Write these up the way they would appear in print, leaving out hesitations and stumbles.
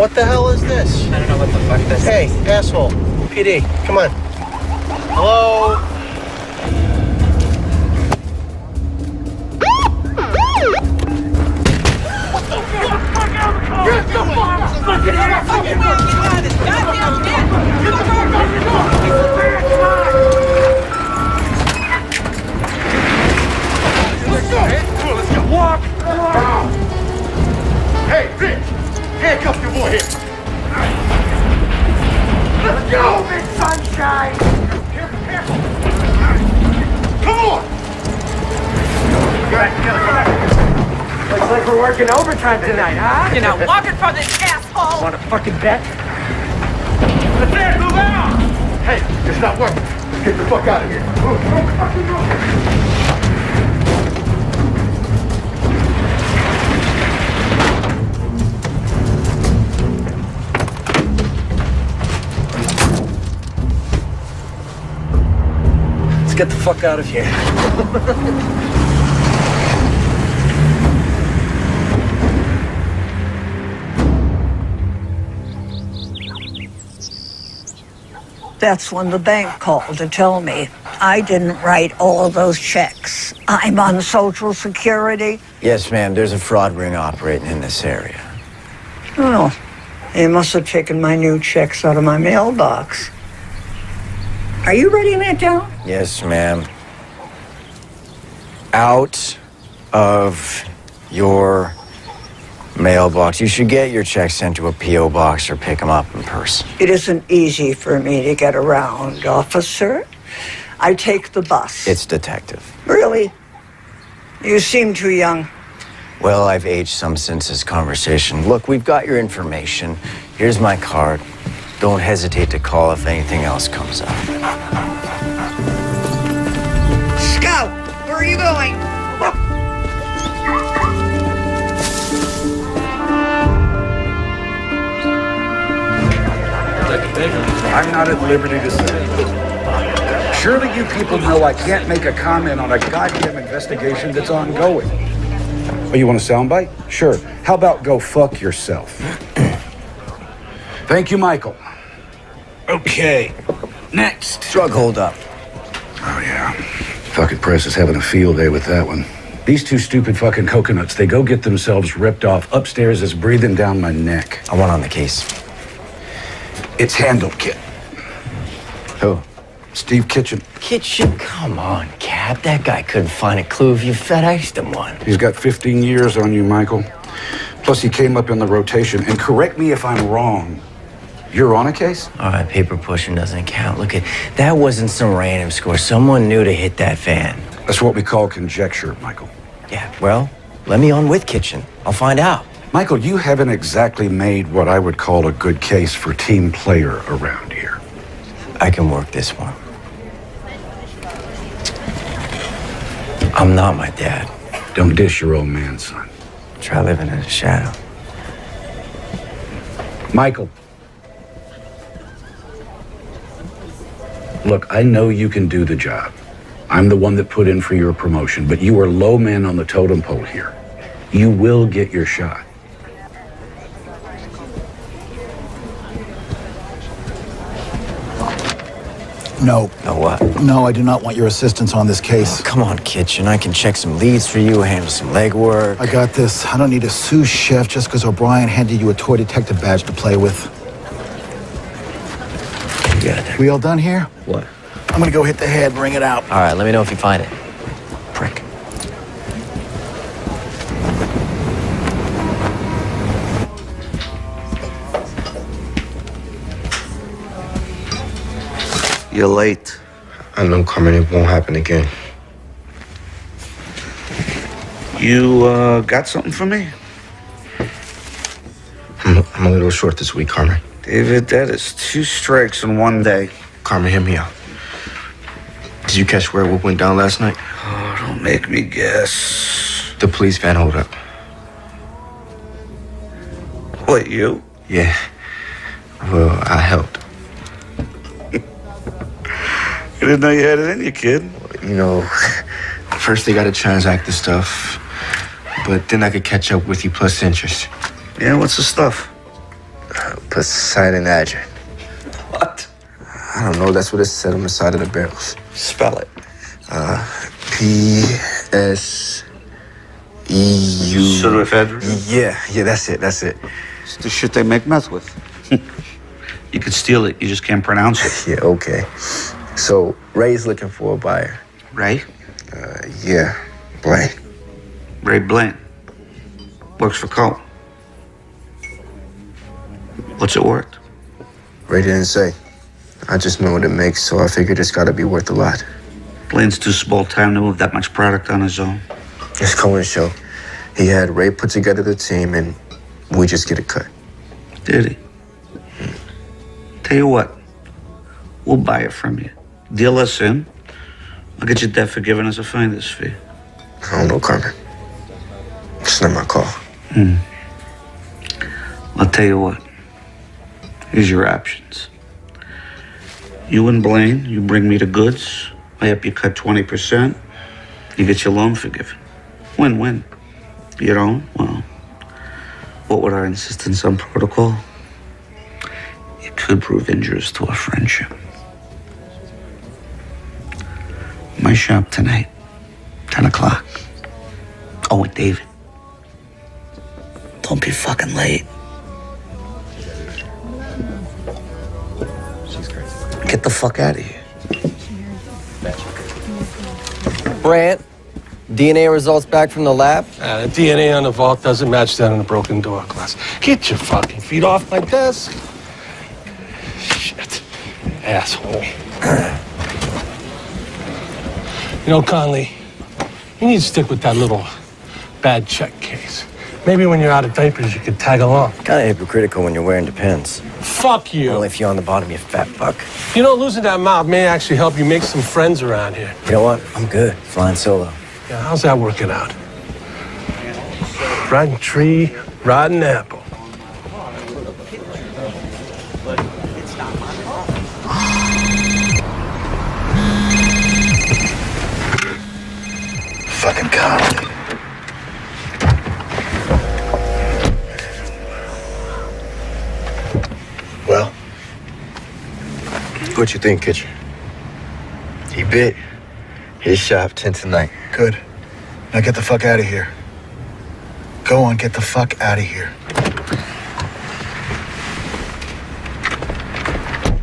What the hell is this? I don't know what the fuck this is. Hey, asshole. PD, come on. Hello? Get the fucking ass out of here! Get the fuck out of Let's go! Let's go! Walk! Hey, Rich! Handcuff your boy here! Let's go, Big Sunshine! Careful! Come on! Looks like we're working overtime tonight, huh? You're not walking from this asshole! Want a fucking bet? Let's move out! Hey, it's not working. Let's get the fuck out of here. Move, fucking move. Let's get the fuck out of here. That's when the bank called to tell me I didn't write all of those checks. I'm on Social Security. Yes, ma'am. There's a fraud ring operating in this area. Oh, they must have taken my new checks out of my mailbox. Are you writing that down? Yes, ma'am. Out of your mailbox. You should get your checks sent to a P.O. box or pick them up in person. It isn't easy for me to get around, officer. I take the bus. It's detective. Really? You seem too young. Well, I've aged some since this conversation. Look, we've got your information. Here's my card. Don't hesitate to call if anything else comes up. Scout, where are you going? I'm not at liberty to say. Surely you people know I can't make a comment on a goddamn investigation that's ongoing. Oh, you want a soundbite? Sure. How about go fuck yourself? Thank you, Michael. Okay. Next. Drug holdup. Oh, yeah. Fucking press is having a field day with that one. These two stupid fucking coconuts, they go get themselves ripped off upstairs is breathing down my neck. I want on the case. It's handled, kid. Who? Steve Kitchen. Kitchen? Come on, Cap. That guy couldn't find a clue if you FedExed him one. He's got 15 years on you, Michael. Plus, he came up in the rotation. And correct me if I'm wrong. You're on a case? All right, paper pushing doesn't count. Look, that wasn't some random score. Someone knew to hit that fan. That's what we call conjecture, Michael. Yeah, well, let me on with Kitchen. I'll find out. Michael, you haven't exactly made what I would call a good case for team player around here. I can work this one. I'm not my dad. Don't dish your old man, son. Try living in the shadow. Michael. Look, I know you can do the job. I'm the one that put in for your promotion, but you are low man on the totem pole here. You will get your shot. No. No what? No, I do not want your assistance on this case. Oh, come on, Kitchen. I can check some leads for you, handle some legwork. I got this. I don't need a sous chef just because O'Brien handed you a toy detective badge to play with. You got it. We all done here? What? I'm gonna go hit the head, bring it out. All right, let me know if you find it. Prick. You're late. I know, Carmen, it won't happen again. You, got something for me? I'm a little short this week, Carmen. David, that is 2 strikes in one day. Carmen, hear me out. Did you catch where what went down last night? Oh, don't make me guess. The police van hold up. What, you? Yeah. Well, I helped. I didn't know you had it in you, kid. You know, first they gotta transact the stuff, but then I could catch up with you plus interest. Yeah, what's the stuff? Poseidon Adrian. What? I don't know. That's what it said on the side of the barrels. Spell it. P-S-E-U. Pseudoephedrine? Yeah, that's it. It's the shit they make meth with. You could steal it, you just can't pronounce it. Yeah, okay. So, Ray's looking for a buyer. Ray? Yeah, Blaine. Ray Blaine. Works for Cole. What's it worth? Ray didn't say. I just know what it makes, so I figured it's gotta be worth a lot. Blaine's too small time to move that much product on his own. It's Cohen's show. He had Ray put together the team, and we just get a cut. Did he? Tell you what, we'll buy it from you. Deal us in. I'll get your debt forgiven as a finder's fee. I don't know, Carmen. It's not my call. I'll tell you what. Here's your options. You and Blaine, you bring me the goods. I help you cut 20%. You get your loan forgiven. Win-win. You don't? Well, what would our insistence on protocol? It could prove injurious to our friendship. My shop tonight, 10 o'clock. Oh, and David, don't be fucking late. Get the fuck out of here. Brant, DNA results back from the lab? The DNA on the vault doesn't match that on the broken door glass. Get your fucking feet off my desk. Shit. Asshole. You know, Conley, you need to stick with that little bad check case. Maybe when you're out of diapers, you could tag along. Kind of hypocritical when you're wearing Depends. Fuck you. Only if you're on the bottom, you fat fuck. You know, losing that mouth may actually help you make some friends around here. You know what? I'm good. Flying solo. Yeah, how's that working out? Rotten tree, rotten apple. Fucking Conley. Well, what you think, Kitchen? He bit. His shop 10 tonight. Good. Now get the fuck out of here. Go on, get the fuck out of here.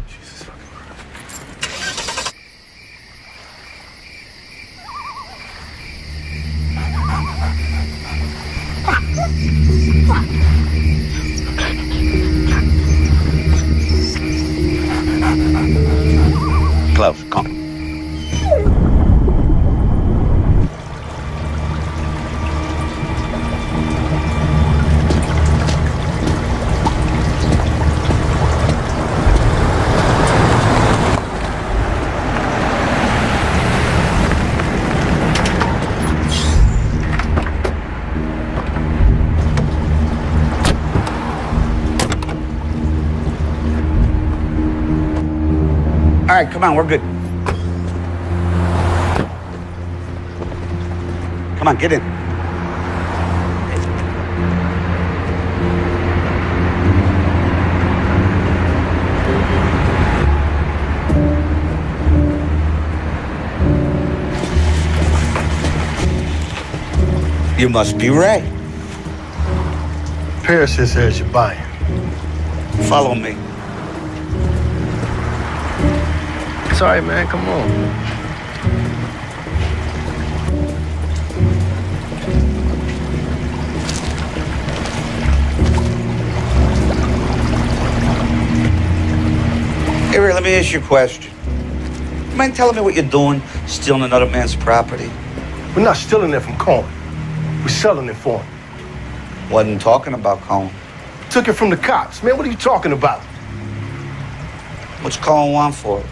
Jesus fucking Christ. Close, come. All right, come on, we're good. Come on, get in. You must be Ray. Paris says you're buying. Follow me. Sorry, man. Come on. Hey, Ray, let me ask you a question. You mind telling me what you're doing, stealing another man's property? We're not stealing it from Cohen. We're selling it for him. Wasn't talking about Cohen. Took it from the cops. Man, what are you talking about? What's Cohen want for it?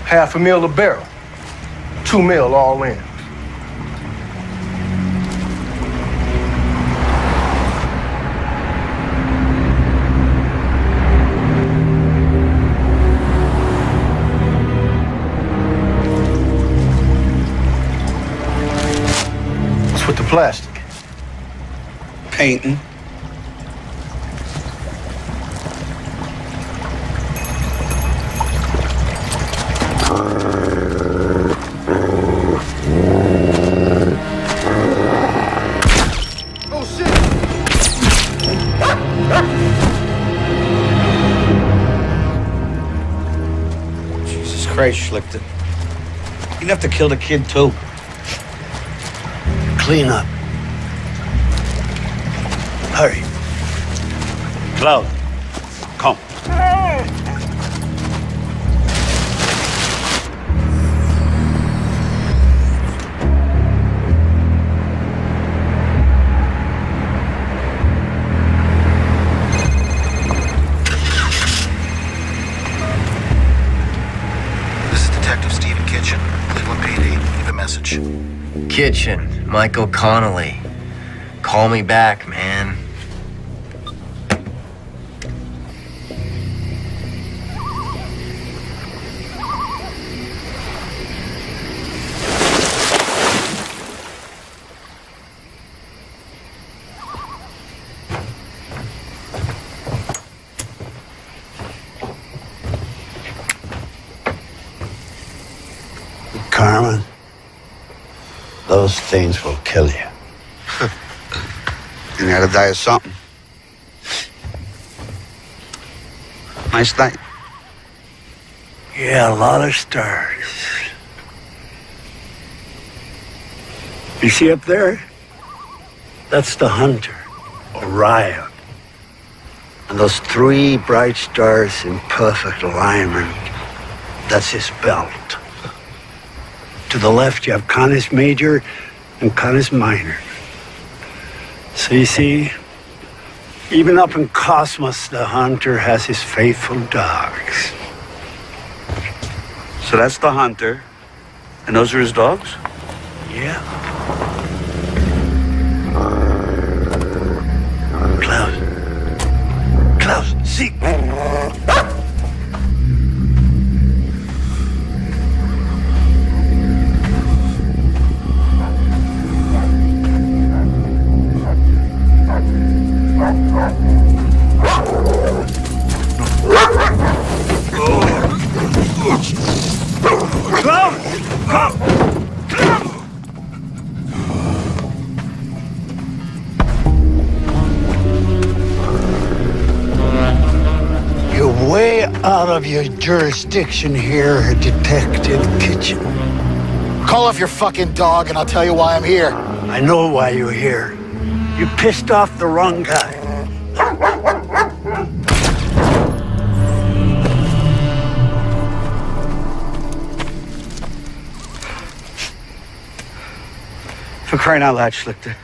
$500,000 a barrel. $2 million all in. What's with the plastic? Painting. Christ, Schlichter. You'd have to kill the kid, too. Clean up. Hurry. Cloud, come. Kitchen, Michael Connolly. Call me back, man. Carmen, those things will kill you. You gotta die of something. Nice night. Yeah, a lot of stars. You see up there? That's the hunter, Orion. And those three bright stars in perfect alignment, that's his belt. To the left, you have Canis Major and Canis Minor. So you see, even up in Cosmos, the hunter has his faithful dogs. So that's the hunter, and those are his dogs? Yeah. Klaus, see? You're way out of your jurisdiction here, Detective Kitchen. Call off your fucking dog and I'll tell you why I'm here. I know why you're here. You pissed off the wrong guy. For crying out loud, Schlichter.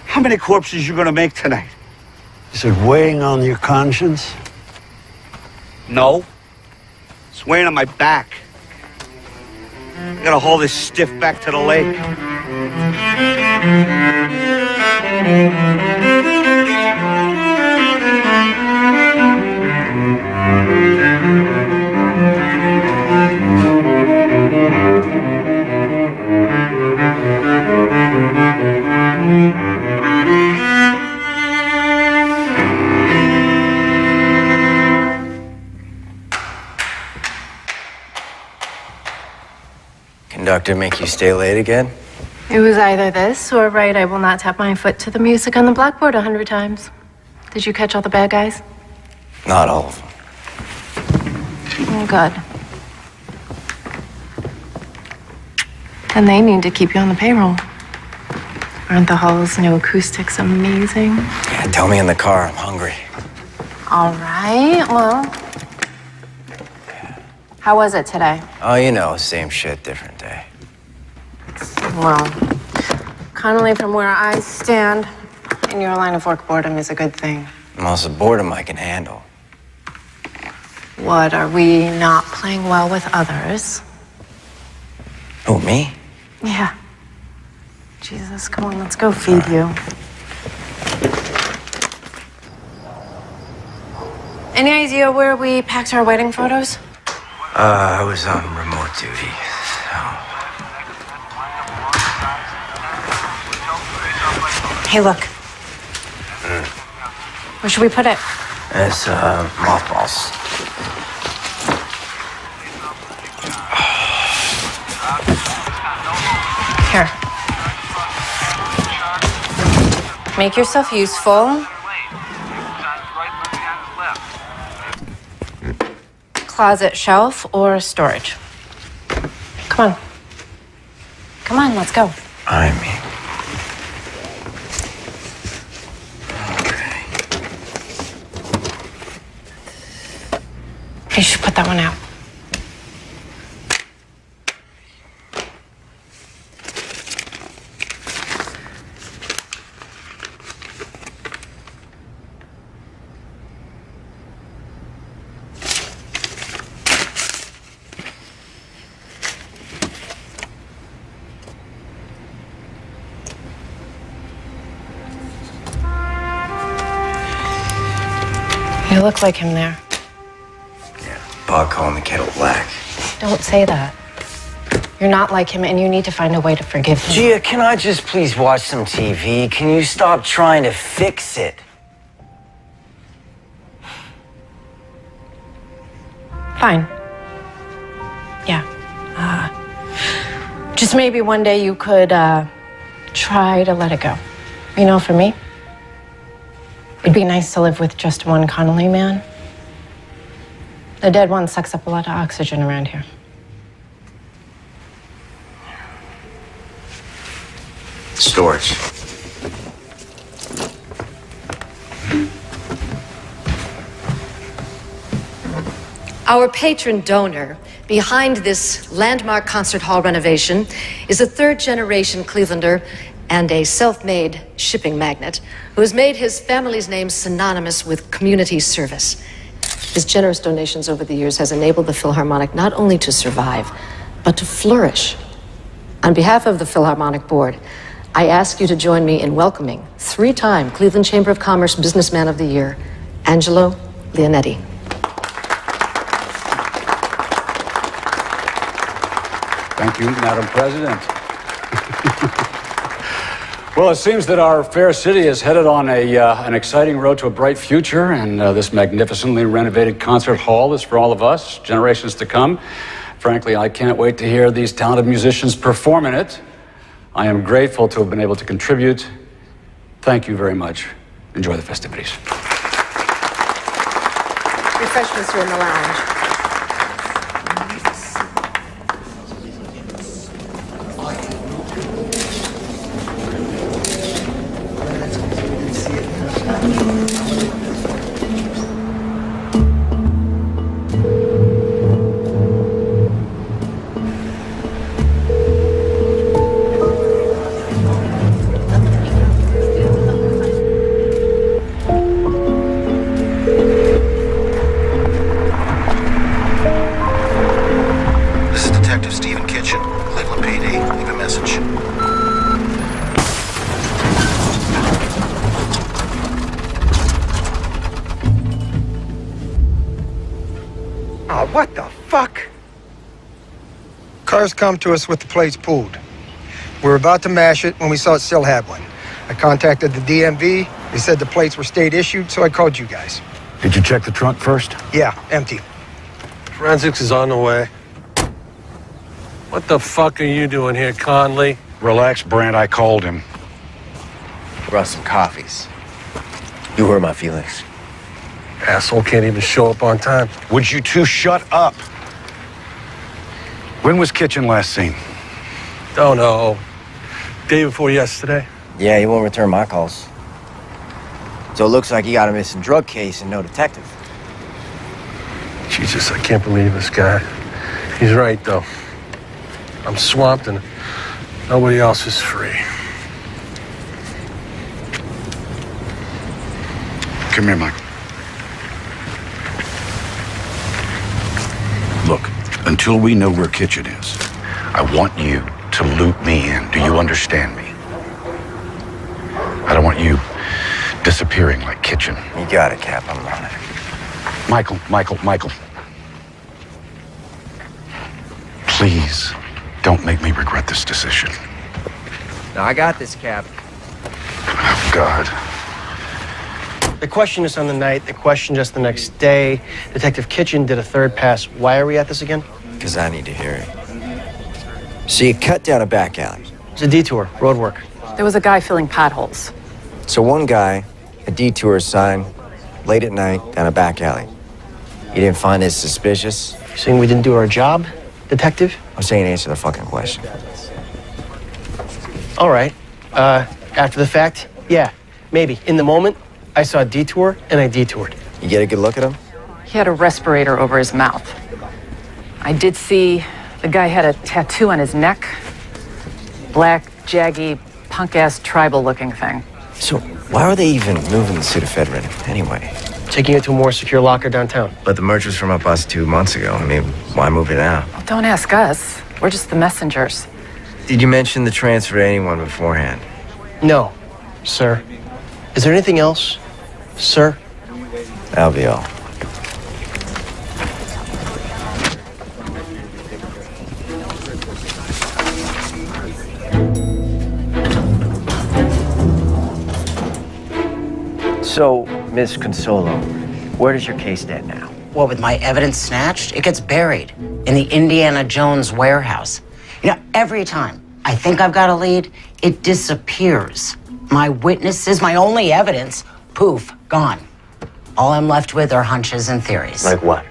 How many corpses you gonna make tonight? Is it weighing on your conscience? No. It's weighing on my back. I gotta haul this stiff back to the lake. Conductor make you stay late again? It was either this or right, I will not tap my foot to the music on the blackboard 100 times. Did you catch all the bad guys? Not all of them. Oh, good. And they need to keep you on the payroll. Aren't the hall's new acoustics amazing? Yeah, tell me in the car. I'm hungry. All right, well. How was it today? Oh, you know, same shit, different day. Well, Connolly, from where I stand, in your line of work, boredom is a good thing. Also, boredom I can handle. What, are we not playing well with others? Who, me? Yeah. Jesus, come on, let's go feed you. Any idea where we packed our wedding photos? I was on remote duty, Hey, look. Where should we put it? It's, mothballs. Here. Make yourself useful. Closet, shelf, or storage? Come on. Come on, let's go. I mean. Okay. You should put that one out. You look like him there. Yeah, pot calling the kettle black. Don't say that. You're not like him, and you need to find a way to forgive him. Gia, can I just please watch some TV? Can you stop trying to fix it? Fine. Yeah. Just maybe one day you could try to let it go. You know, for me, it'd be nice to live with just one Connolly man. The dead one sucks up a lot of oxygen around here. Storage. Our patron donor behind this landmark concert hall renovation is a third-generation Clevelander and a self-made shipping magnate who has made his family's name synonymous with community service. His generous donations over the years has enabled the Philharmonic not only to survive, but to flourish. On behalf of the Philharmonic Board, I ask you to join me in welcoming three-time Cleveland Chamber of Commerce Businessman of the Year, Angelo Leonetti. Thank you, Madam President. Well, it seems that our fair city is headed on an exciting road to a bright future, and this magnificently renovated concert hall is for all of us, generations to come. Frankly, I can't wait to hear these talented musicians perform in it. I am grateful to have been able to contribute. Thank you very much. Enjoy the festivities. Refreshments are in the lounge. What the fuck? Cars come to us with the plates pulled. We were about to mash it when we saw it still had one. I contacted the DMV. They said the plates were state issued, so I called you guys. Did you check the trunk first? Yeah, empty. Forensics is on the way. What the fuck are you doing here, Conley? Relax, Brent. I called him. Brought some coffees. You hurt my feelings. Asshole can't even show up on time. Would you two shut up? When was Kitchen last seen? Don't know. Day before yesterday. Yeah, he won't return my calls. So it looks like he got a missing drug case and no detective. Jesus, I can't believe this guy. He's right, though. I'm swamped and nobody else is free. Come here, Michael. Look, until we know where Kitchen is, I want you to loop me in. Do you understand me? I don't want you disappearing like Kitchen. You got it, Cap. I'm on it. Michael. Please, don't make me regret this decision. No, I got this, Cap. Oh, God. They questioned us on the night. They questioned us the next day. Detective Kitchen did a third pass. Why are we at this again? Because I need to hear it. So you cut down a back alley. It's a detour, road work. There was a guy filling potholes. So one guy, a detour sign, late at night, down a back alley. You didn't find it suspicious? You saying we didn't do our job? Detective? I'm saying answer the fucking question. All right. After the fact, yeah, maybe. In the moment, I saw a detour, and I detoured. You get a good look at him? He had a respirator over his mouth. I did see the guy had a tattoo on his neck. Black, jaggy, punk-ass tribal-looking thing. So why were they even moving the pseudoephedrine anyway? Taking it to a more secure locker downtown. But the merch was from up us 2 months ago. I mean, why move it now? Well, don't ask us. We're just the messengers. Did you mention the transfer to anyone beforehand? No, sir. Is there anything else, sir? That'll be all. So, Miss Consolo, where does your case stand now? What, with my evidence snatched? It gets buried in the Indiana Jones warehouse. You know, every time I think I've got a lead, it disappears. My witnesses, my only evidence, poof, gone. All I'm left with are hunches and theories. Like what?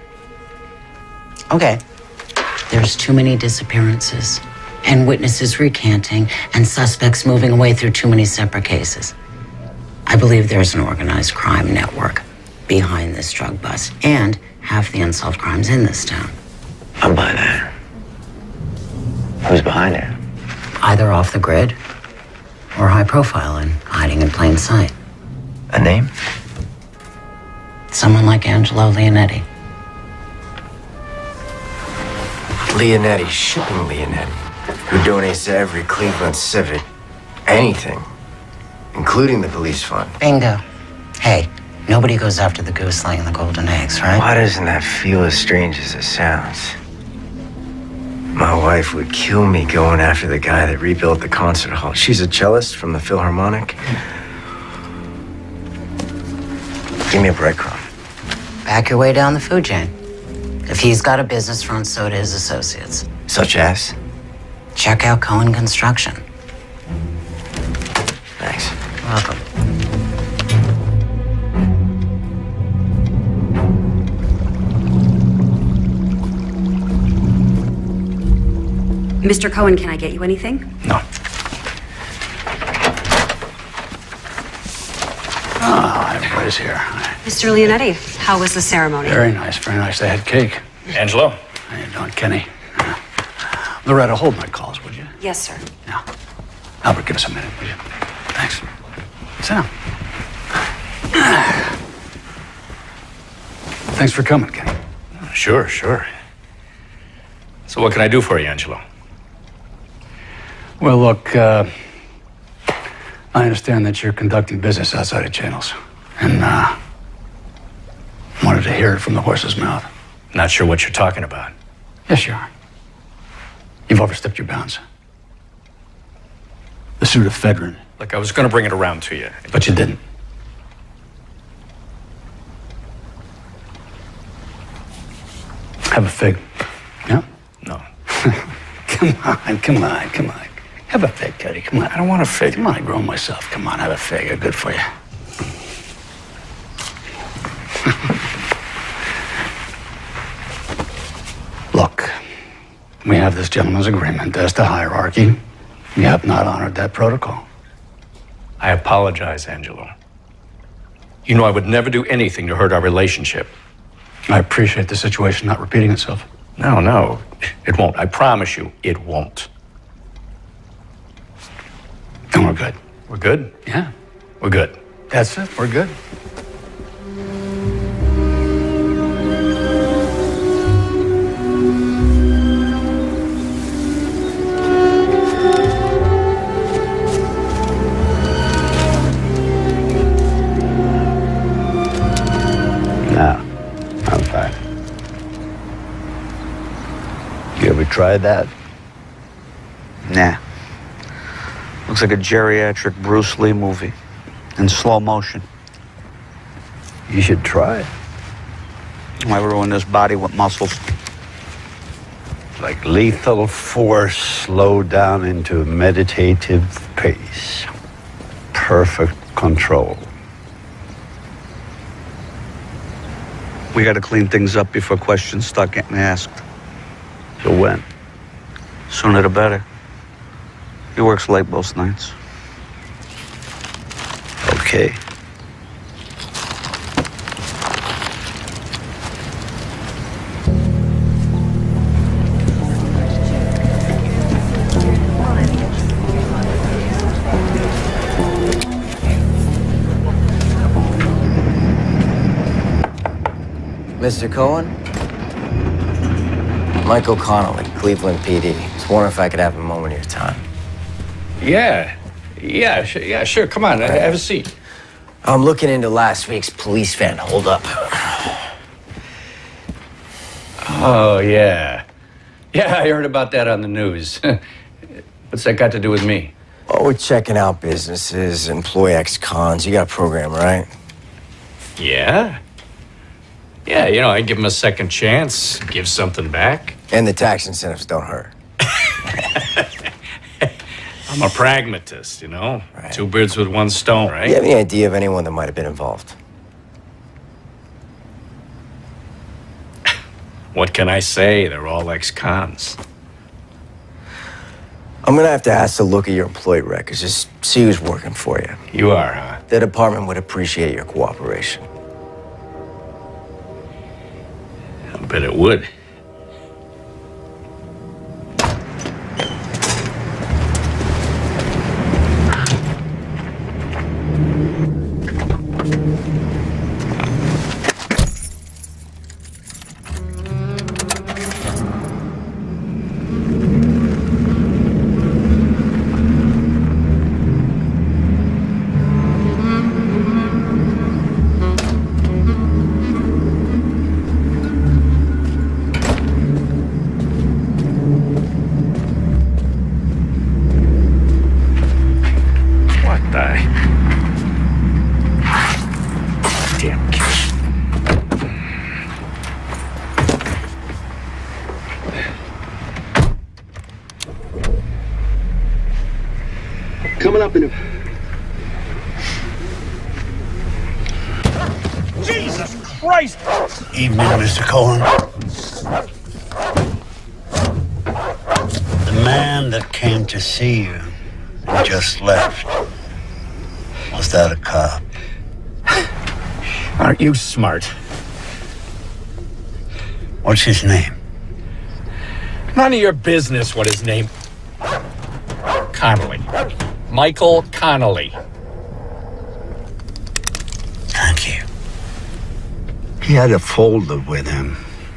Okay. There's too many disappearances, and witnesses recanting, and suspects moving away through too many separate cases. I believe there's an organized crime network behind this drug bust, and half the unsolved crimes in this town. I'm by that. Who's behind it? Either off the grid or high profile and hiding in plain sight. A name? Someone like Angelo Leonetti. Leonetti, shipping Leonetti, who donates to every Cleveland Civic anything, including the police fund. Bingo. Hey, nobody goes after the goose laying the golden eggs, right? Why doesn't that feel as strange as it sounds? My wife would kill me going after the guy that rebuilt the concert hall. She's a cellist from the Philharmonic. Give me a breadcrumb. Back your way down the food chain. If he's got a business front, so do his associates. Such as? Check out Cohen Construction. Thanks. Welcome. Mr. Cohen, can I get you anything? No. Ah, everybody's here. Mr. Leonetti, how was the ceremony? Very nice, very nice. They had cake. Angelo. How you doing, Kenny? Loretta, hold my calls, would you? Yes, sir. Yeah. Albert, give us a minute, will you? Thanks. Sit down. Thanks for coming, Kenny. Sure, sure. So what can I do for you, Angelo? Well, look, I understand that you're conducting business outside of channels, and wanted to hear it from the horse's mouth. Not sure what you're talking about. Yes, you are. You've overstepped your bounds. The pseudoephedrine. Look, I was going to bring it around to you. But you didn't. Have a fig. Yeah? No. Come on. Have a fig, Cuddy. Come on. I don't want a fig. Come on, I grow 'em myself. Come on, have a fig. They're good for you. Look, we have this gentleman's agreement as to hierarchy. You have not honored that protocol. I apologize, Angelo. You know I would never do anything to hurt our relationship. I appreciate the situation not repeating itself. No, it won't. I promise you, it won't. And we're good. We're good? Yeah. We're good. That's it. We're good. No, I'm fine. You ever tried that? Nah. Looks like a geriatric Bruce Lee movie in slow motion. You should try it. Why ruin this body with muscles? Like lethal force slowed down into meditative pace. Perfect control. We got to clean things up before questions start getting asked. So when? Sooner the better. He works late most nights. Okay. Mr. Cohen? Michael Connolly, Cleveland PD. Just wondering if I could have a moment of your time. Yeah, sure. Come on, have a seat. I'm looking into last week's police van holdup. Oh, yeah. Yeah, I heard about that on the news. What's that got to do with me? Oh, we're checking out businesses, employ ex-cons. You got a program, right? Yeah? Yeah, you know, I give them a second chance, give something back. And the tax incentives don't hurt. I'm a pragmatist, you know? Right. 2 birds with 1 stone, right? You have any idea of anyone that might have been involved? What can I say? They're all ex-cons. I'm gonna have to ask to look at your employee records, just see who's working for you. You are, huh? The department would appreciate your cooperation. I bet it would. Coming up in a... Jesus Christ! Evening, Mr. Cohen. The man that came to see you and just left, was that a cop? Aren't you smart? What's his name? None of your business what his name... Connolly. Michael Connolly. Thank you. He had a folder with him.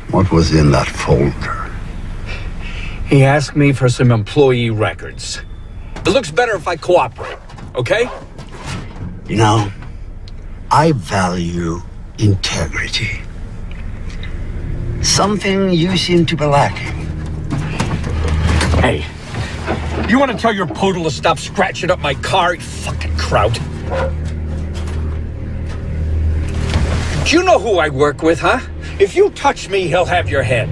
What was in that folder? He asked me for some employee records. It looks better if I cooperate, okay? You know, I value integrity. Something you seem to be lacking. Hey, you want to tell your poodle to stop scratching up my car, you fucking kraut? Do you know who I work with, huh? If you touch me, he'll have your head.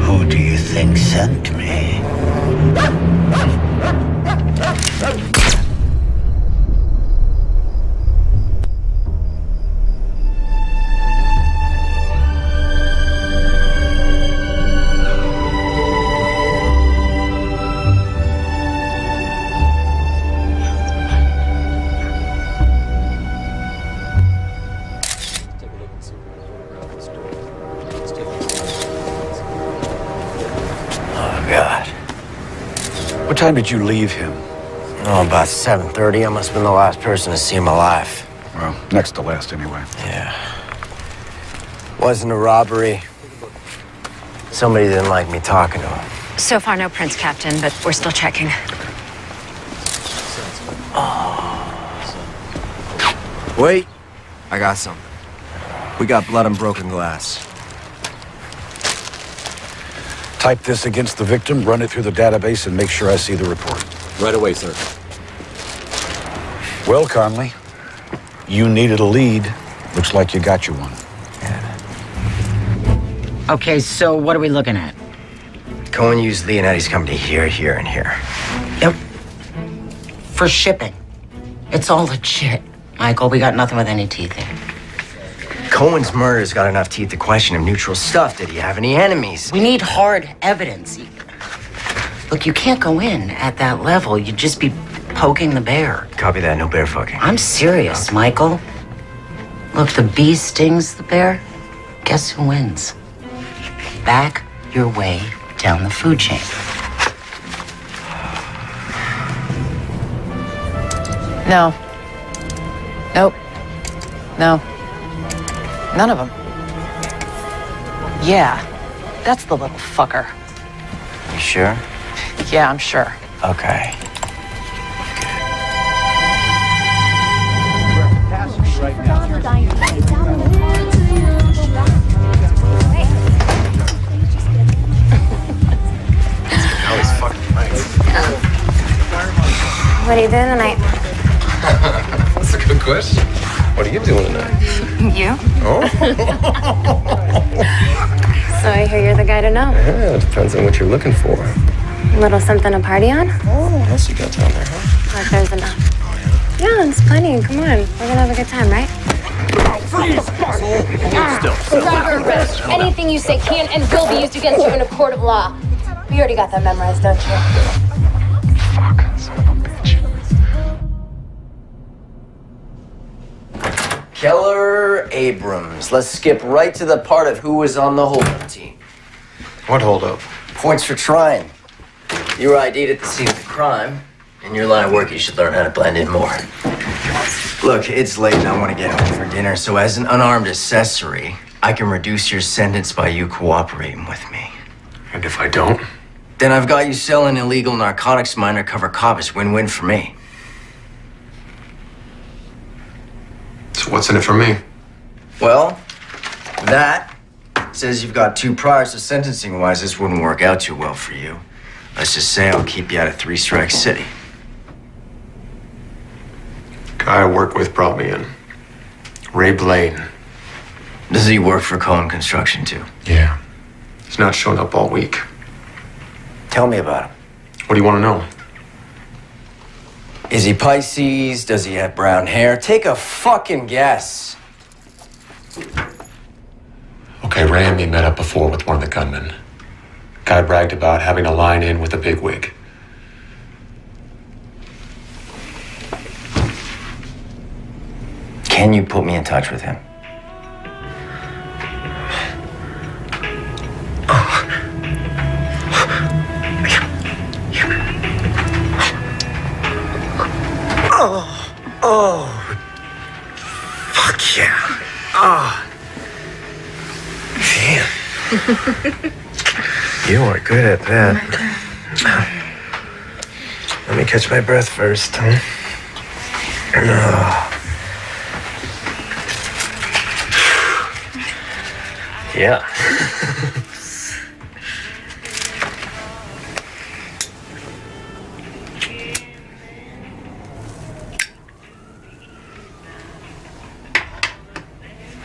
Who do you think sent me? What time did you leave him? Oh, about 7:30. I must have been the last person to see him alive. Well, next to last, anyway. Yeah. Wasn't a robbery. Somebody didn't like me talking to him. So far, no prints, Captain, but we're still checking. Wait. I got something. We got blood and broken glass. Type this against the victim, run it through the database, and make sure I see the report. Right away, sir. Well, Conley, you needed a lead. Looks like you got you one. Okay, so what are we looking at? Cohen used Leonetti's company here, here, and here. Yep. For shipping. It's all legit. Michael, we got nothing with any teeth in. Cohen's murder's got enough teeth to question him. Neutral stuff. Did he have any enemies? We need hard evidence. Look, you can't go in at that level. You'd just be poking the bear. Copy that. No bear fucking. I'm serious, Michael. Look, the bee stings the bear. Guess who wins? Back your way down the food chain. No. Nope. No. None of them. Yeah, that's the little fucker. You sure? Yeah, I'm sure. Okay. What are you doing tonight? That's a good question. What are you doing tonight? You? Oh. So I hear you're the guy to know. Yeah, it depends on what you're looking for. A little something to party on? Oh, what else you got down there, huh? Like there's enough. Yeah, it's plenty. Come on. We're gonna have a good time, right? You're under arrest. Anything you say can and will be used against you in a court of law. You already got that memorized, don't you? Fuck, son of a bitch. Keller Abrams. Let's skip right to the part of who was on the hold-up team. What hold-up? Points for trying. You were ID'd at the scene of the crime. In your line of work, you should learn how to blend in more. Look, it's late and I want to get home for dinner, so as an unarmed accessory, I can reduce your sentence by you cooperating with me. And if I don't? Then I've got you selling illegal narcotics to my undercover cop. It's win-win for me. So what's in it for me? Well, that says you've got 2 priors, so sentencing-wise, this wouldn't work out too well for you. Let's just say I'll keep you out of 3 Strike City. Guy I work with brought me in. Ray Blaine. Does he work for Cohen Construction, too? Yeah. He's not showing up all week. Tell me about him. What do you want to know? Is he Pisces? Does he have brown hair? Take a fucking guess. Okay, Ray and me met up before with one of the gunmen. Guy bragged about having a line in with a bigwig. Can you put me in touch with him? Oh, fuck yeah. Oh, damn. You are good at that. Let me catch my breath first, huh? Yeah.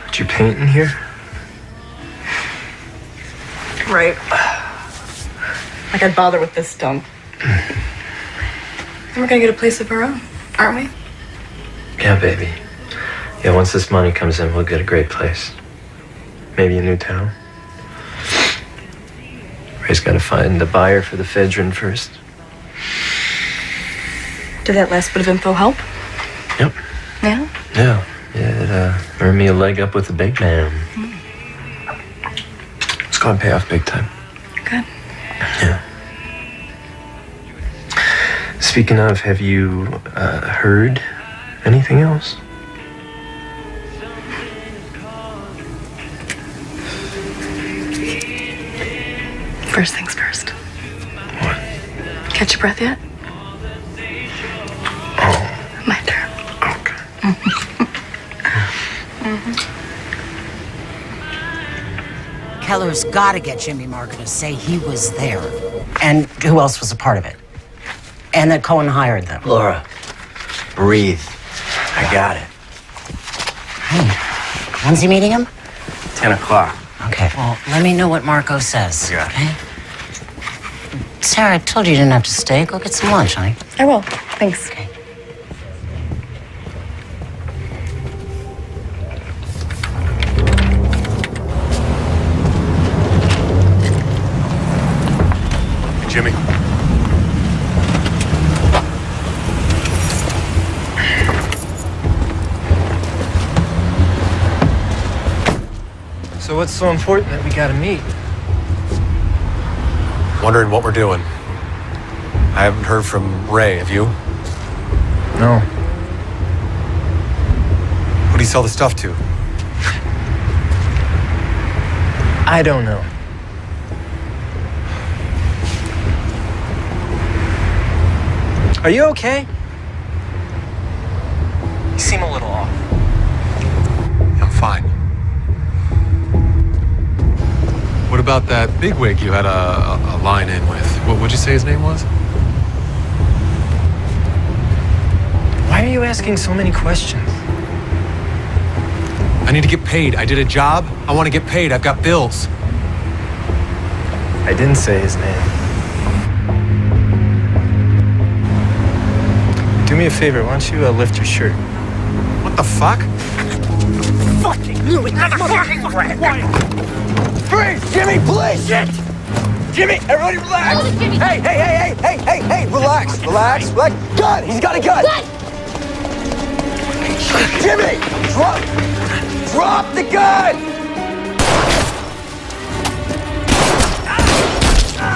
Did you paint in here? Right. Like I'd bother with this dump. And we're gonna get a place of our own, aren't we? Yeah, baby. Yeah, once this money comes in, we'll get a great place. Maybe a new town. Ray's got to find the buyer for the Fedrin first. Did that last bit of info help? Yep. Yeah? Yeah. Yeah, it earned me a leg up with the big man. It's going to pay off big time. Good. Yeah. Speaking of, have you heard anything else? First things first. What? Catch your breath yet? Oh. My turn. Okay. Keller's got to get Jimmy Marker to say he was there. And who else was a part of it? And that Cohen hired them. Laura, breathe. I got it. Hey, when's he meeting him? 10 o'clock. Okay, well, let me know what Marco says. You got it. Okay? Sarah, I told you you didn't have to stay. Go get some lunch, honey. I will. Thanks. Okay. Jimmy. So what's so important that we gotta meet? Wondering what we're doing. I haven't heard from Ray, have you? No. Who do you sell the stuff to? I don't know. Are you okay? You seem a little off. I'm fine. What about that bigwig you had a line in with? What'd you say his name was? Why are you asking so many questions? I need to get paid. I did a job. I want to get paid. I've got bills. I didn't say his name. Do me a favor, why don't you lift your shirt? What the fuck? Fucking knew it, motherfucking freeze! Jimmy, please! Shit! Jimmy, everybody relax! Oh, Jimmy. Hey, relax, relax. Gun! He's got a gun! Gun! Jimmy! Drop the gun!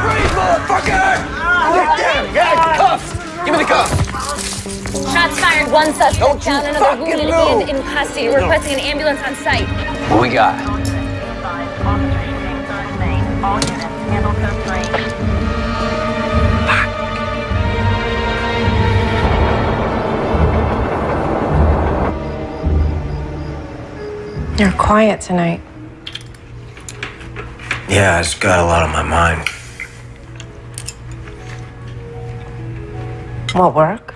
Freeze, motherfucker! Damn, guys, cuffs! Give me the cuffs! Shots fired, one suspect Don't down, you another fucking wounded move. and in custody. We're requesting an ambulance on site. What we got? You're quiet tonight. Yeah, I just got a lot on my mind. What work?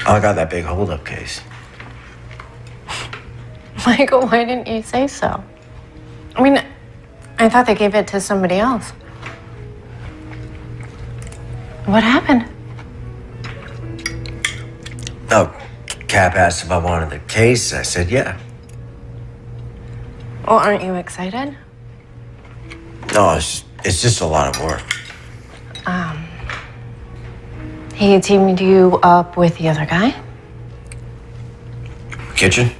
I got that big holdup case. Michael, why didn't you say so? I mean, I thought they gave it to somebody else. What happened? Oh, Cap asked if I wanted the case. I said yeah. Well, aren't you excited? No, it's just a lot of work. He teamed you up with the other guy? Kitchen?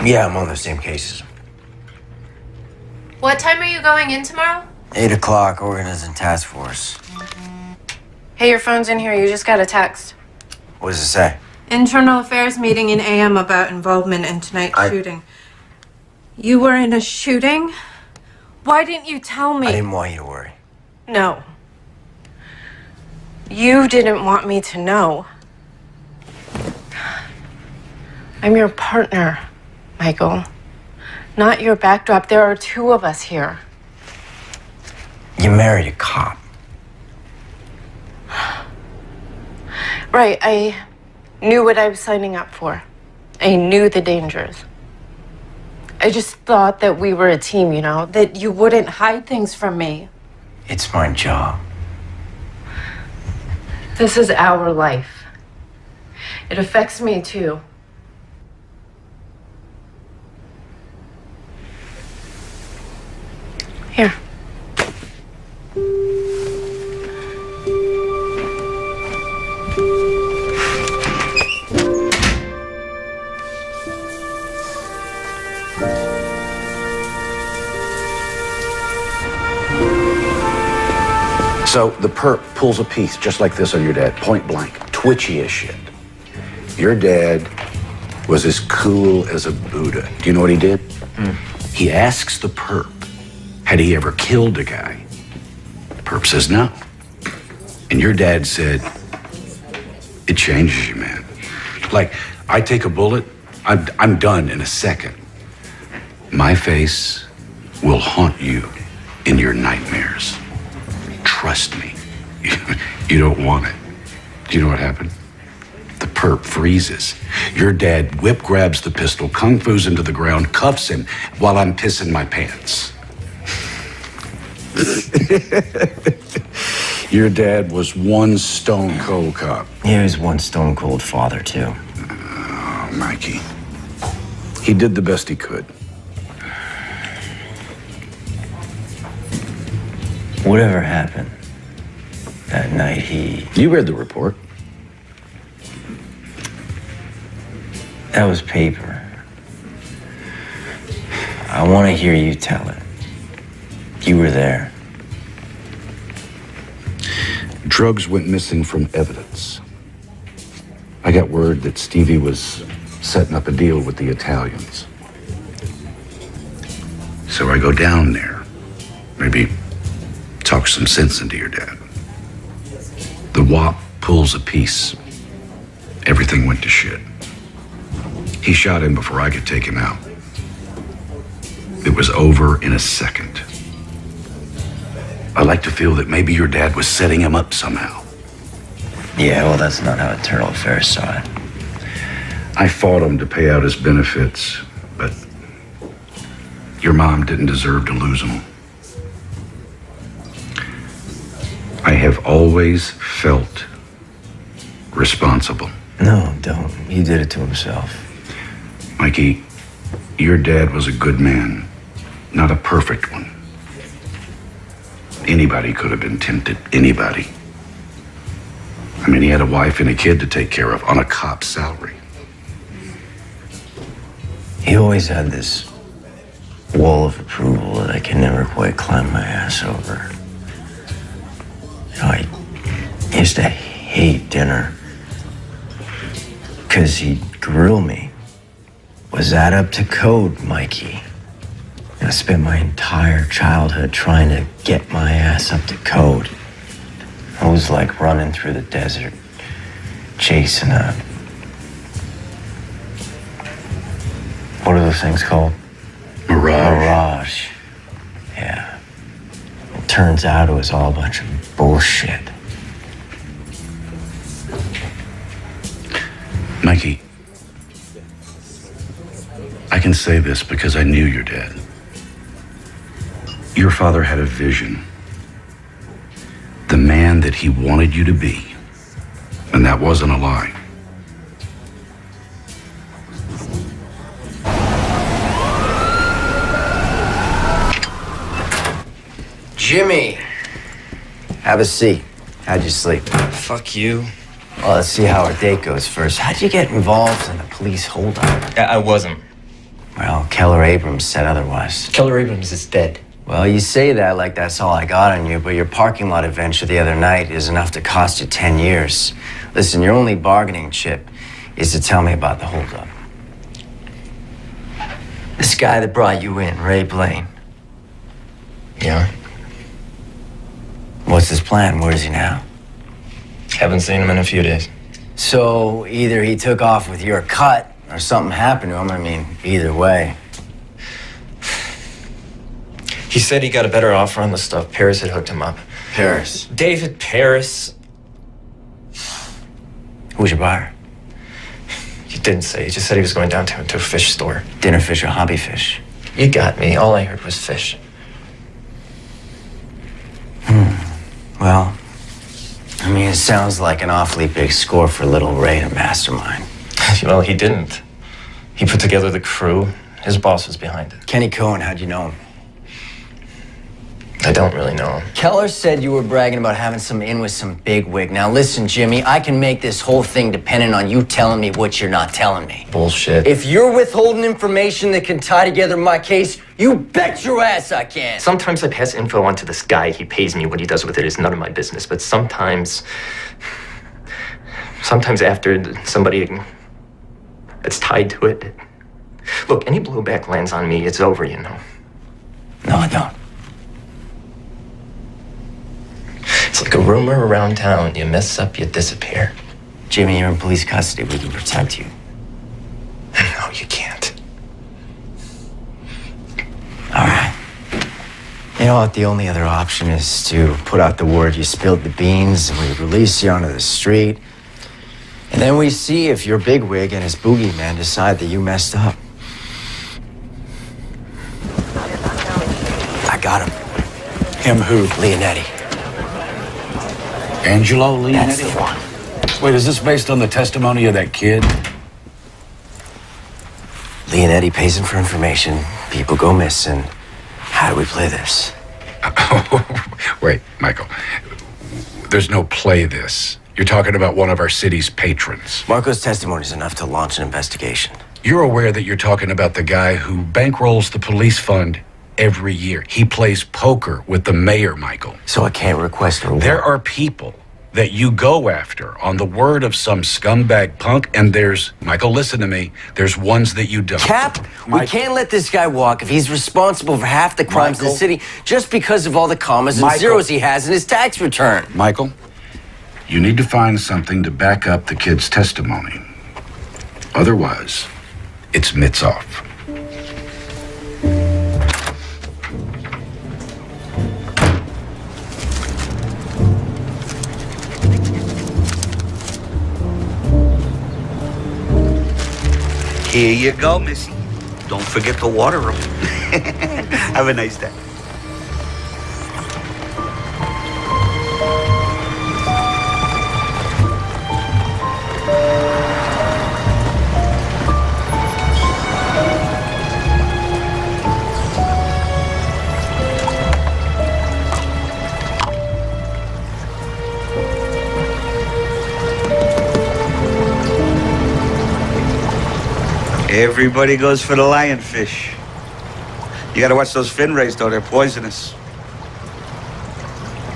Yeah, I'm on the same cases. What time are you going in tomorrow? 8 o'clock, organizing task force. Hey, your phone's in here. You just got a text. What does it say? Internal Affairs meeting in AM about involvement in tonight's shooting. You were in a shooting? Why didn't you tell me? I didn't want you to worry. No. You didn't want me to know. I'm your partner, Michael. Not your backdrop. There are two of us here. You married a cop. Right, I knew what I was signing up for. I knew the dangers. I just thought that we were a team, you know, that you wouldn't hide things from me. It's my job. This is our life. It affects me too. Here. So the perp pulls a piece just like this on your dad, point blank, twitchy as shit. Your dad was as cool as a Buddha. Do you know what he did? He asks the perp, had he ever killed a guy? The perp says no. And your dad said, it changes you, man. Like, I take a bullet, I'm done in a second. My face will haunt you in your nightmares. Trust me, you don't want it. Do you know what happened? The perp freezes. Your dad whip grabs the pistol, kung fu's into the ground, cuffs him while I'm pissing my pants. Your dad was one stone cold cop. He was one stone cold father, too. Oh, Mikey. He did the best he could. Whatever happened that night, You read the report. That was paper. I want to hear you tell it. You were there. Drugs went missing from evidence. I got word that Stevie was setting up a deal with the Italians. So I go down there. Maybe talk some sense into your dad. The WAP pulls a piece. Everything went to shit. He shot him before I could take him out. It was over in a second. I like to feel that maybe your dad was setting him up somehow. Yeah, well, that's not how Eternal Affairs saw it. I fought him to pay out his benefits, but your mom didn't deserve to lose him. I have always felt responsible. No, don't. He did it to himself. Mikey, your dad was a good man, not a perfect one. Anybody could have been tempted, anybody. I mean, he had a wife and a kid to take care of on a cop's salary. He always had this wall of approval that I can never quite climb my ass over. You know, I used to hate dinner because he'd grill me. Was that up to code, Mikey? I spent my entire childhood trying to get my ass up to code. I was like running through the desert, chasing a... What are those things called? Mirage. Yeah. It turns out it was all a bunch of bullshit. Mikey, I can say this because I knew your dad. Your father had a vision. The man that he wanted you to be. And that wasn't a lie. Jimmy! Have a seat. How'd you sleep? Fuck you. Well, let's see how our date goes first. How'd you get involved in a police holdup? I wasn't. Well, Keller Abrams said otherwise. Keller Abrams is dead. Well, you say that like that's all I got on you, but your parking lot adventure the other night is enough to cost you 10 years. Listen, your only bargaining chip is to tell me about the holdup. This guy that brought you in, Ray Blaine. Yeah? What's his plan? Where is he now? Haven't seen him in a few days. So either he took off with your cut or something happened to him. I mean, either way. He said he got a better offer on the stuff. Paris had hooked him up. Paris? David Paris. Who's your buyer? He didn't say. He just said he was going down to a fish store. Dinner fish or hobby fish? You got me. All I heard was fish. Well, I mean, it sounds like an awfully big score for little Ray to mastermind. Well, he didn't. He put together the crew. His boss was behind it. Kenny Cohen, how'd you know him? I don't really know him. Keller said you were bragging about having some in with some bigwig. Now listen, Jimmy, I can make this whole thing dependent on you telling me what you're not telling me. Bullshit. If you're withholding information that can tie together my case, you bet your ass I can. Sometimes I pass info on to this guy. He pays me. What he does with it is none of my business. But sometimes after somebody that's tied to it. Look, any blowback lands on me, it's over, you know. No, I don't. It's like a rumor around town. You mess up, you disappear. Jimmy, you're in police custody. We can protect you. No, you can't. All right. You know what? The only other option is to put out the word you spilled the beans and we release you onto the street. And then we see if your bigwig and his boogeyman decide that you messed up. I got him. Him who? Leonetti. Angelo Leonetti? That's the one. Wait, is this based on the testimony of that kid? Leonetti pays him for information. People go missing. How do we play this? Wait, Michael. There's no play this. You're talking about one of our city's patrons. Marco's testimony is enough to launch an investigation. You're aware that you're talking about the guy who bankrolls the police fund every year. He plays poker with the mayor, Michael. So I can't request a reward? There are people that you go after on the word of some scumbag punk, and there's, Michael, listen to me, there's ones that you don't. Cap, we can't let this guy walk if he's responsible for half the crimes in the city just because of all the commas and zeros he has in his tax return. Michael, you need to find something to back up the kid's testimony. Otherwise, it's mitts off. Here you go, Missy. Don't forget to water them. Have a nice day. Everybody goes for the lionfish. You gotta watch those fin rays, though. They're poisonous.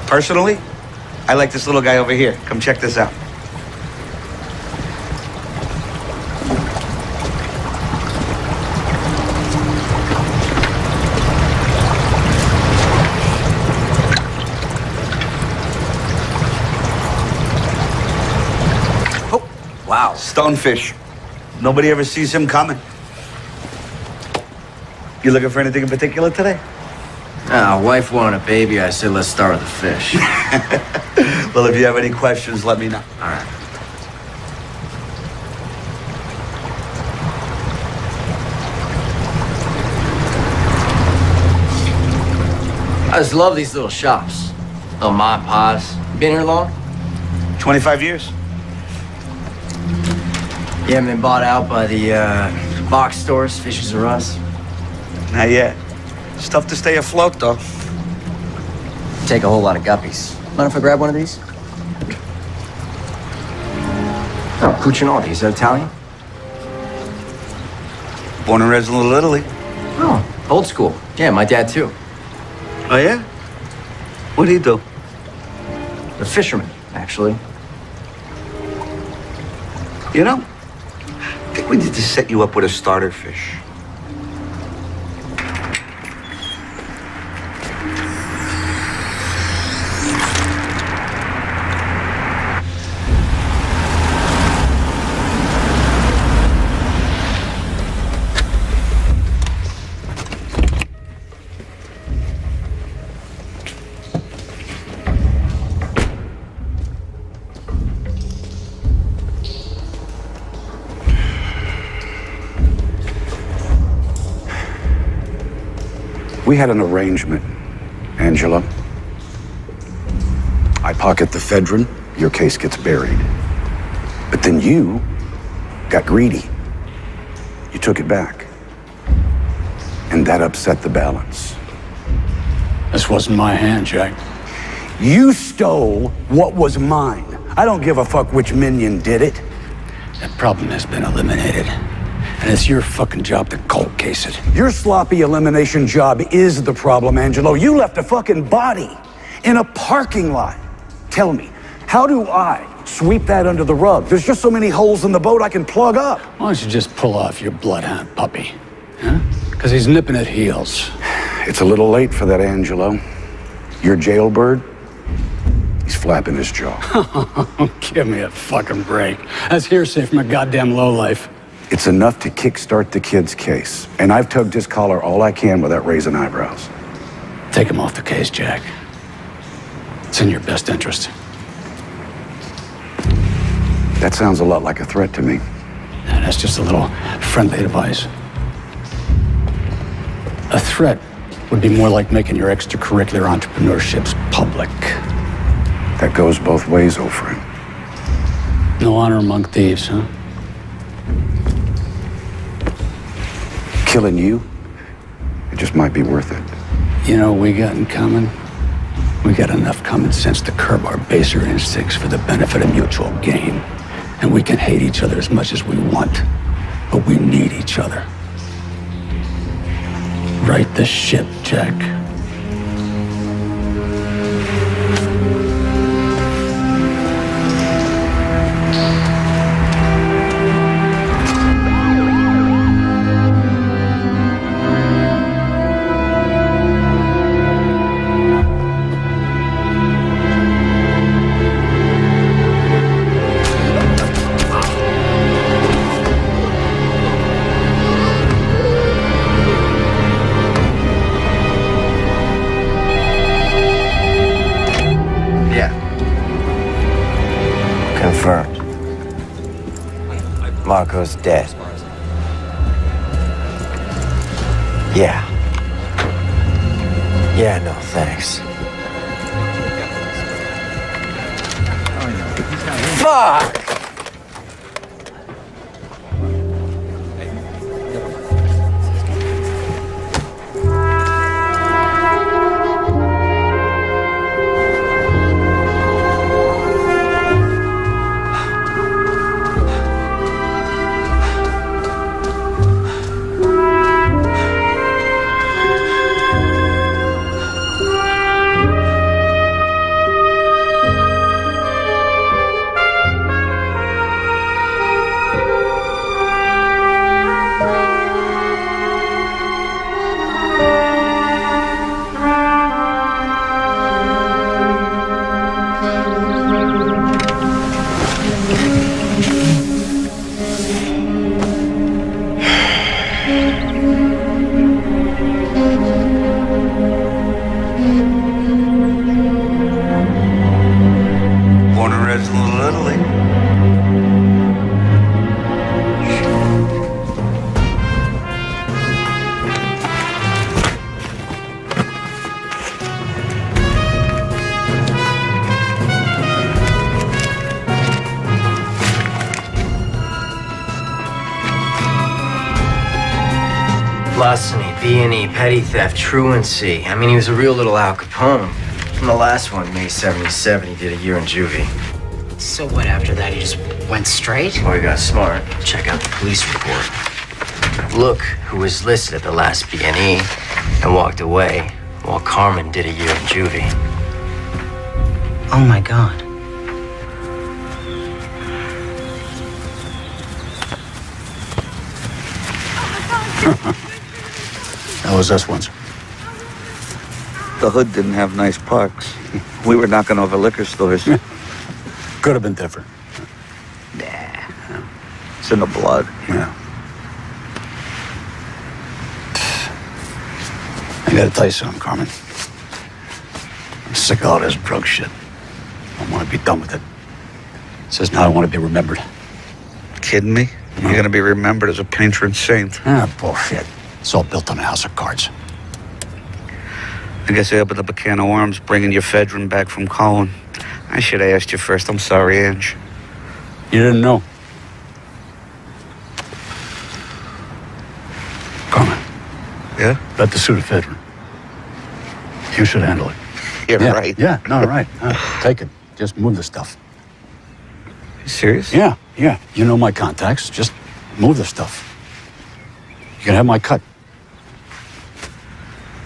Personally, I like this little guy over here. Come check this out. Oh, wow. Stonefish. Nobody ever sees him coming. You looking for anything in particular today? Wife wanted a baby. I said, let's start with the fish. Well, if you have any questions, let me know. All right. I just love these little shops. Little mom and pops. Been here long? 25 years. You haven't been bought out by the box stores, Fishes R Us? Not yet. It's tough to stay afloat, though. Take a whole lot of guppies. Mind if I grab one of these? Oh, Cucinotti, is that Italian? Born and raised in Little Italy. Oh, old school. Yeah, my dad too. Oh, yeah? What do you do? A fisherman, actually. You know, I think we need to set you up with a starter fish. We had an arrangement, Angela. I pocket the ephedrine, your case gets buried. But then you got greedy. You took it back. And that upset the balance. This wasn't my hand, Jack. You stole what was mine. I don't give a fuck which minion did it. That problem has been eliminated. And it's your fucking job to cold case it. Your sloppy elimination job is the problem, Angelo. You left a fucking body in a parking lot. Tell me, how do I sweep that under the rug? There's just so many holes in the boat I can plug up. Why don't you just pull off your bloodhound puppy? Huh? Because he's nipping at heels. It's a little late for that, Angelo. Your jailbird, he's flapping his jaw. Give me a fucking break. That's hearsay from a goddamn lowlife. It's enough to kickstart the kid's case. And I've tugged his collar all I can without raising eyebrows. Take him off the case, Jack. It's in your best interest. That sounds a lot like a threat to me. And that's just a little friendly advice. A threat would be more like making your extracurricular entrepreneurships public. That goes both ways, old friend. No honor among thieves, huh? Killing you, it just might be worth it. You know what we got in common? We got enough common sense to curb our baser instincts for the benefit of mutual gain. And we can hate each other as much as we want, but we need each other. Right the ship, Jack. Confirmed. Marco's dead. Yeah. Yeah, no, thanks. Fuck! Larceny, B&E, petty theft, truancy. I mean, he was a real little Al Capone. And the last one, May 77, he did a year in juvie. So what, after that he just went straight? Or he got smart. Check out the police report. Look who was listed at the last B&E and walked away while Carmen did a year in juvie. Oh my God. That was us once. The hood didn't have nice parks. We were knocking over liquor stores. Could have been different. Nah. It's in the blood. Yeah. I gotta tell you something, Carmen. I'm sick of all this drug shit. I want to be done with it. It says now I want to be remembered. Kidding me? You're gonna be remembered as a patron saint. Ah, bullshit. It's all built on a house of cards. I guess I opened up a can of worms bringing your ephedrine back from Colin. I should have asked you first. I'm sorry, Ange. You didn't know. Carmen. Yeah? Got the pseudoephedrine. You should handle it. You're yeah, right. Yeah, no, right. Take it. Just move the stuff. You serious? Yeah. You know my contacts. Just move the stuff. You can have my cut.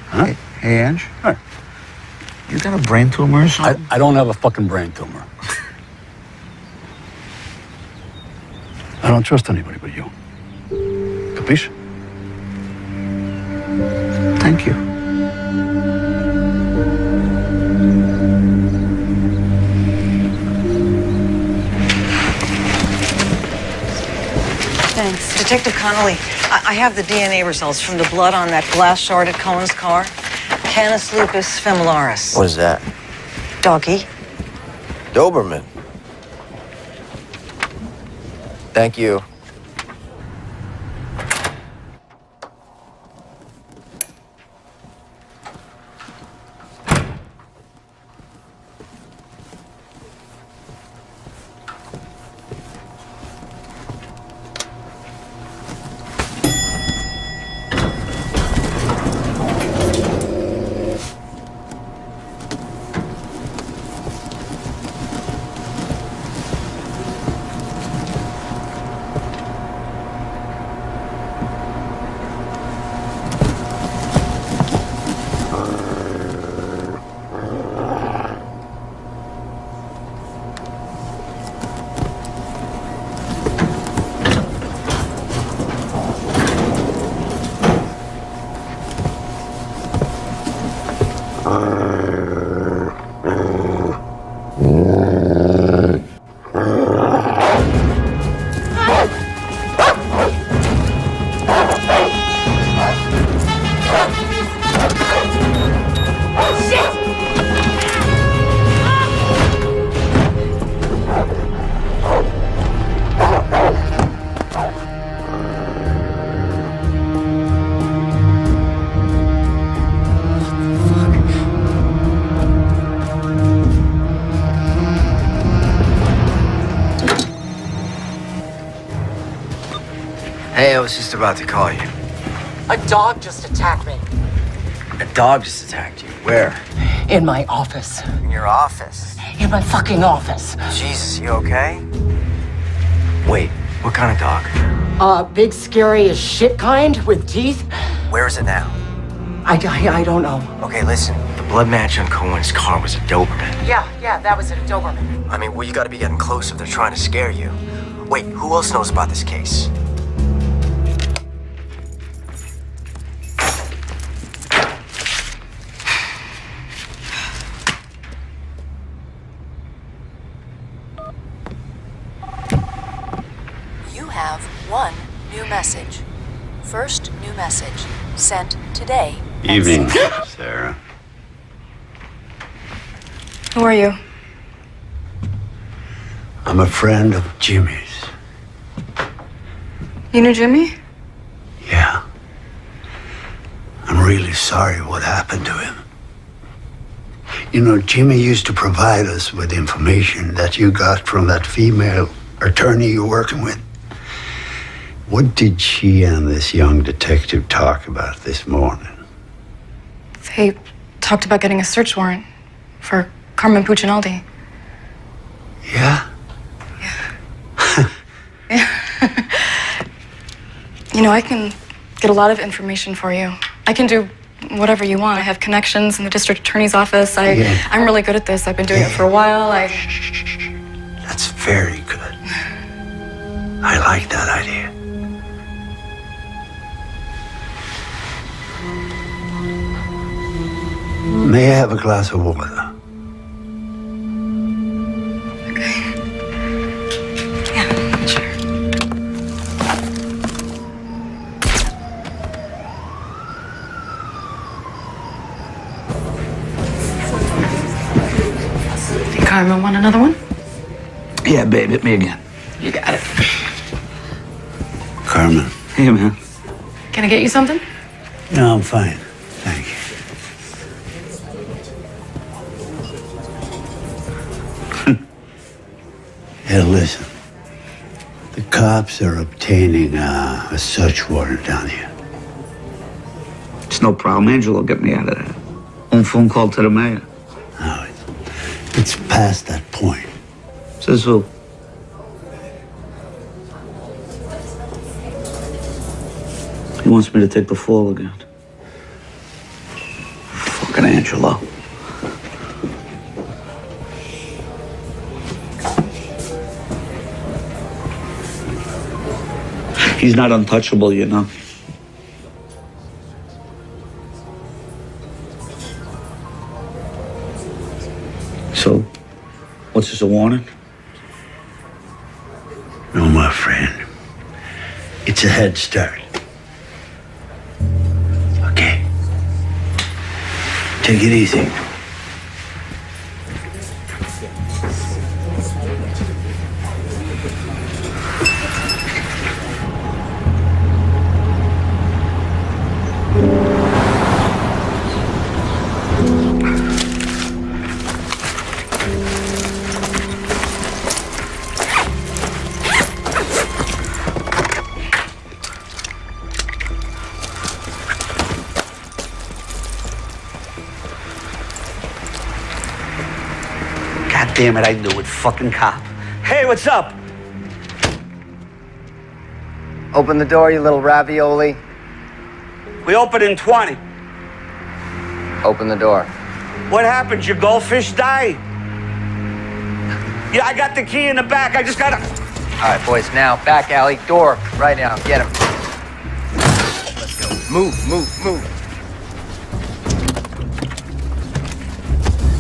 Huh? Hey, Ange? Hey. You got a brain tumor or something? I don't have a fucking brain tumor. I don't trust anybody but you. Capiche? Thank you. Thanks. Detective Connolly, I have the DNA results from the blood on that glass shard at Cohen's car. Canis lupus familiaris. What is that? Doggy. Doberman. Thank you. was just about to call you. A dog just attacked me. A dog just attacked you. Where? In my office. In your office? In my fucking office. Jesus, you okay? Wait, what kind of dog? Big, scary as shit kind with teeth. Where is it now? I don't know. Okay, listen. The blood match on Cohen's car was a Doberman. Yeah, that was it, a Doberman. I mean, well, you gotta be getting close if they're trying to scare you. Wait, who else knows about this case? You have one new message. First new message. Sent today. Evening, Sarah. Who are you? I'm a friend of Jimmy's. You knew Jimmy? Yeah. I'm really sorry what happened to him. You know, Jimmy used to provide us with information that you got from that female attorney you're working with. What did she and this young detective talk about this morning? They talked about getting a search warrant for Carmen Puccinaldi. Yeah? You know, I can get a lot of information for you. I can do whatever you want. I have connections in the district attorney's office. I'm really good at this. I've been doing it for a while. That's very good. I like that idea. May I have a glass of water? Yeah, sure. Think Carmen want another one? Yeah, babe, hit me again. You got it. Carmen. Hey, man. Can I get you something? No, I'm fine. Thank you. Hey, listen. The cops are obtaining a search warrant down here. It's no problem. Angelo will get me out of there. One phone call to the mayor. No, it's past that point. Says who? He wants me to take the fall again. Fucking Angelo. He's not untouchable, you know. So, what's this, a warning? No, my friend. It's a head start. Okay. Take it easy. Damn it, I knew it. Fucking cop. Hey, what's up? Open the door, you little ravioli. We open in 20. Open the door. What happened? Your goldfish die? Yeah, I got the key in the back. I just gotta... All right, boys, now, back alley, door, right now, get him. Let's go. Move.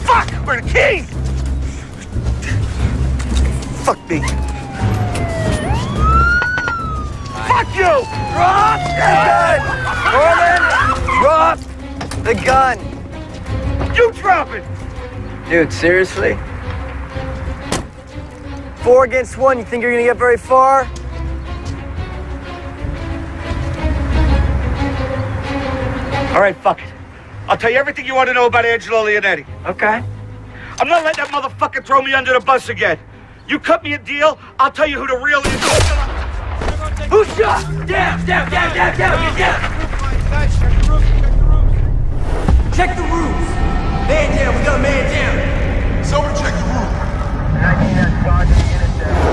Fuck! Where are the keys? Fuck me. Fuck you! Drop the gun! Norman, drop the gun! You drop it! Dude, seriously? 4 against 1, you think you're gonna get very far? All right, fuck it. I'll tell you everything you want to know about Angelo Leonetti. Okay. I'm not letting that motherfucker throw me under the bus again. You cut me a deal, I'll tell you who the real is. Who shot? Down, down, down, down, down, get down! Guys, check the roof, check the roofs. Check the roofs! Man down, we got a man down! Someone check the roof. 19 Sergeant, unit down.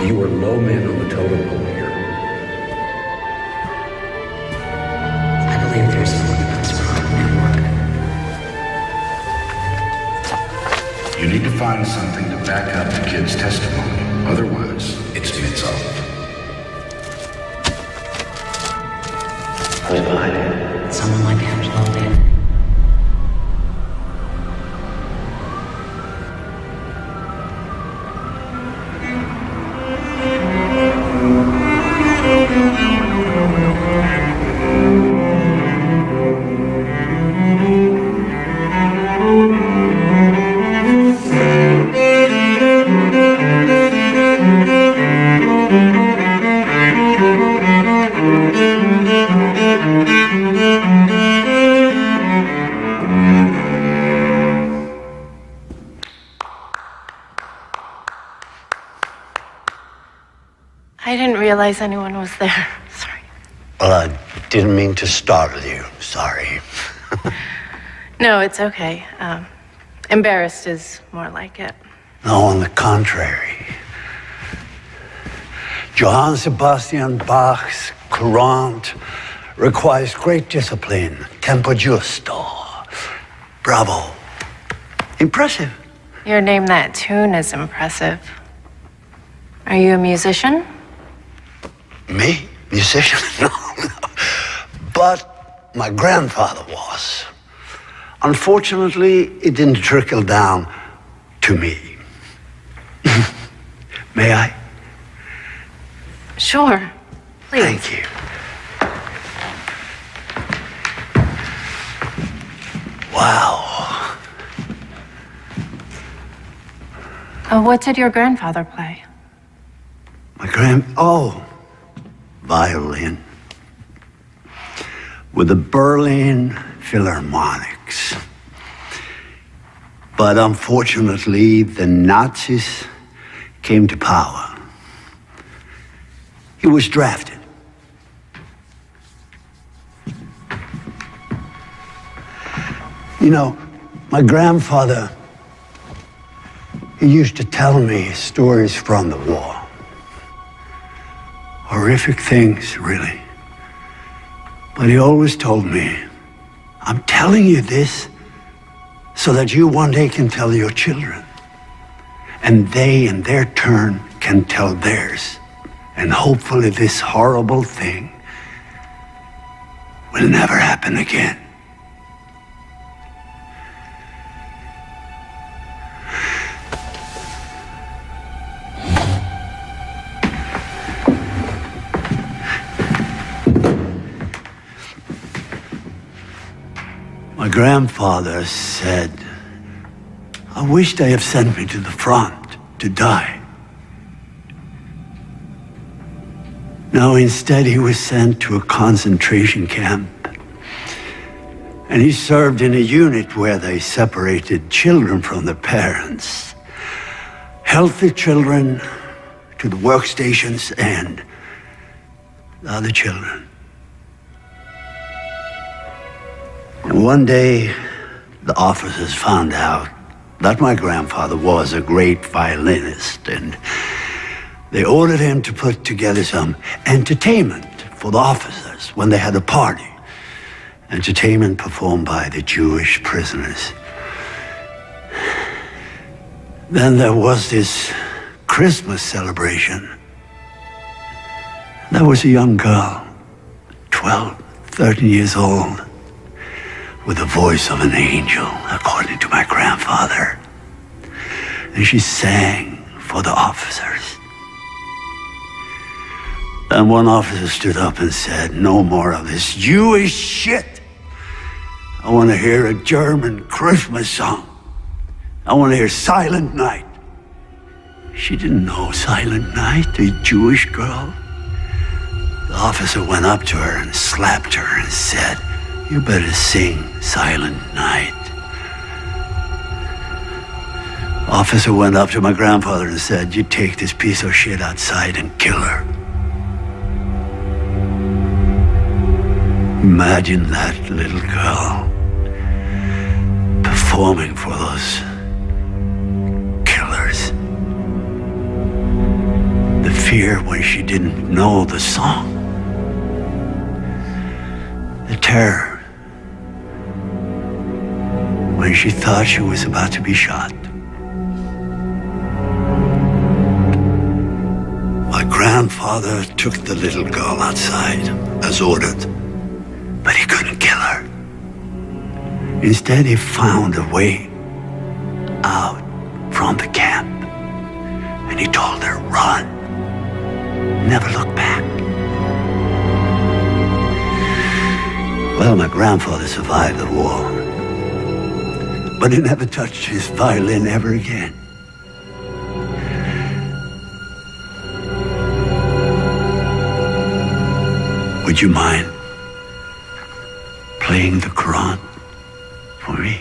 You are low man on the totem pole here. I believe there's an orthodox crime network. You need to find something to back up the kid's testimony. Otherwise, it's mitzvah. Who's behind it? Someone like Angelo did. I didn't realize anyone was there. Sorry. Well, I didn't mean to startle you. Sorry. No, it's okay. Embarrassed is more like it. No, on the contrary. Johann Sebastian Bach's Courant requires great discipline, tempo giusto. Bravo. Impressive. Your name that tune is impressive. Are you a musician? Me? Musician? No, no. But my grandfather was. Unfortunately, it didn't trickle down to me. May I? Sure. Please. Thank you. Wow. What did your grandfather play? Oh, violin. With the Berlin Philharmonics. But unfortunately, the Nazis came to power. He was drafted. You know, my grandfather, he used to tell me stories from the war. Horrific things, really. But he always told me, I'm telling you this so that you one day can tell your children. And they, in their turn, can tell theirs. And hopefully this horrible thing will never happen again. My grandfather said, I wish they had sent me to the front to die. No, instead he was sent to a concentration camp. And he served in a unit where they separated children from their parents. Healthy children to the workstations and the other children. And one day, the officers found out that my grandfather was a great violinist, and they ordered him to put together some entertainment for the officers when they had a party. Entertainment performed by the Jewish prisoners. Then there was this Christmas celebration. There was a young girl, 12, 13 years old, with the voice of an angel, according to my grandfather. And she sang for the officers. Then one officer stood up and said, no more of this Jewish shit. I want to hear a German Christmas song. I want to hear Silent Night. She didn't know Silent Night, the Jewish girl. The officer went up to her and slapped her and said, "You better sing Silent Night." Officer went up to my grandfather and said, "You take this piece of shit outside and kill her." Imagine that little girl performing for those killers. The fear when she didn't know the song. The terror when she thought she was about to be shot. My grandfather took the little girl outside as ordered, but he couldn't kill her. Instead, he found a way out from the camp, and he told her, "Run, never look back." Well, my grandfather survived the war, but he never touched his violin ever again. Would you mind playing the Quran for me?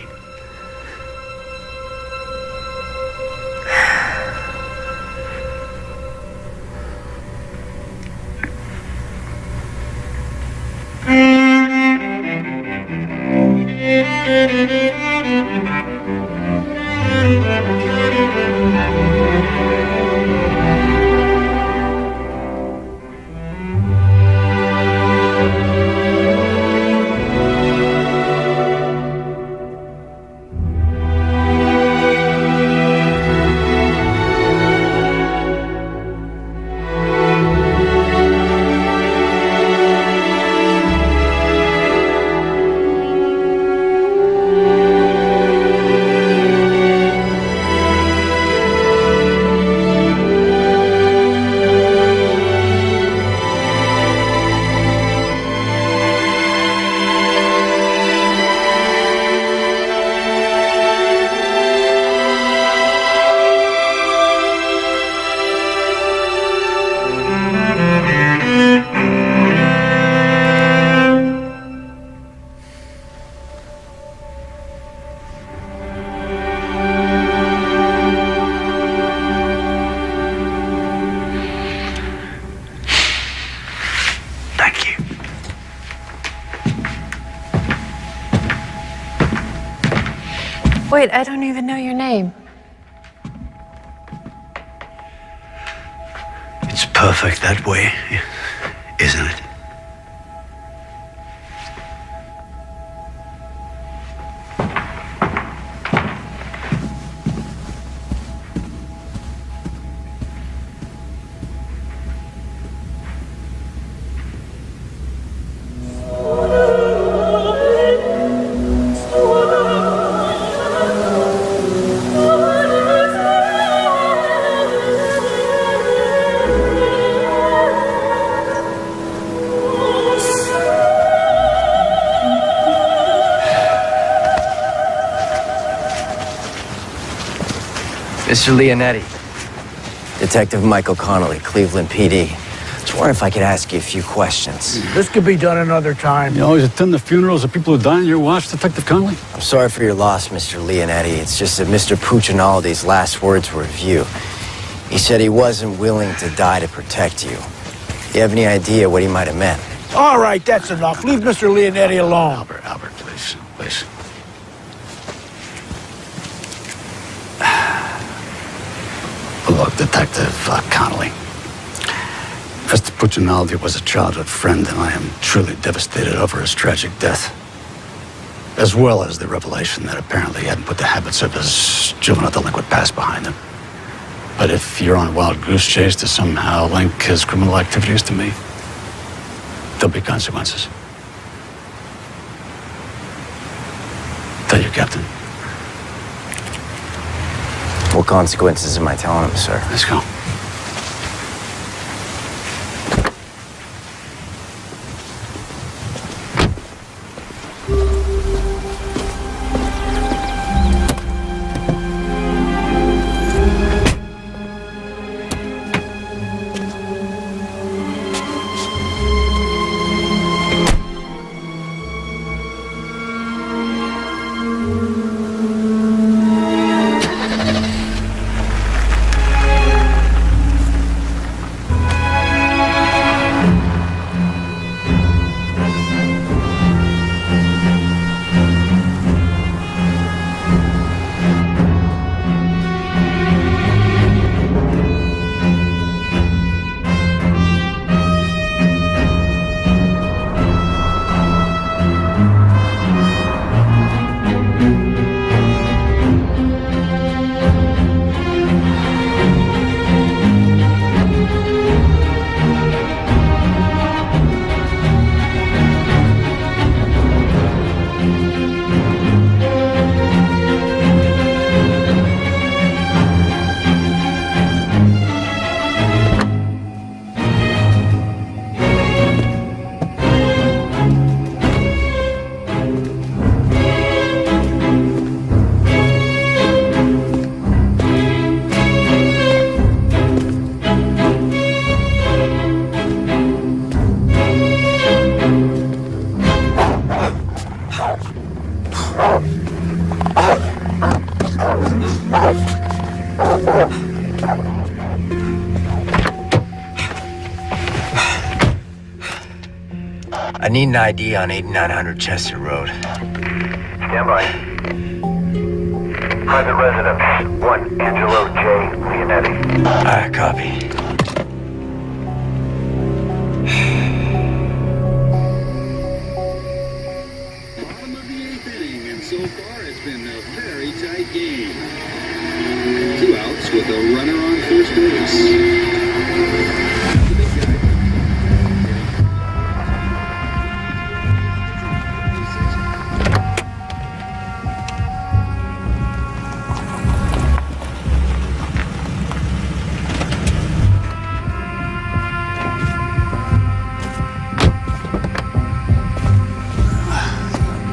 Wait, I don't even know your name. It's perfect that way, isn't it? Mr. Leonetti. Detective Michael Connolly, Cleveland PD. Just wondering if I could ask you a few questions. This could be done another time. You always attend the funerals of people who die on your watch, Detective Connolly? I'm sorry for your loss, Mr. Leonetti. It's just that Mr. Puccinaldi's last words were of you. He said he wasn't willing to die to protect you. Do you have any idea what he might have meant? All right, that's enough. Leave Mr. Leonetti alone. Albert, please, please. Look, Detective Connolly. Mr. Puccinaldi was a childhood friend, and I am truly devastated over his tragic death. As well as the revelation that apparently he hadn't put the habits of his juvenile delinquent past behind him. But if you're on a wild goose chase to somehow link his criminal activities to me, there'll be consequences. Tell your captain. What consequences am I telling him, sir? Let's go. need an ID on 8900 Chester Road. Stand by. Private residence, 1 Angelo J. Leonetti. Alright, copy. So far, it's been a very tight game. 2 outs with a runner on first base.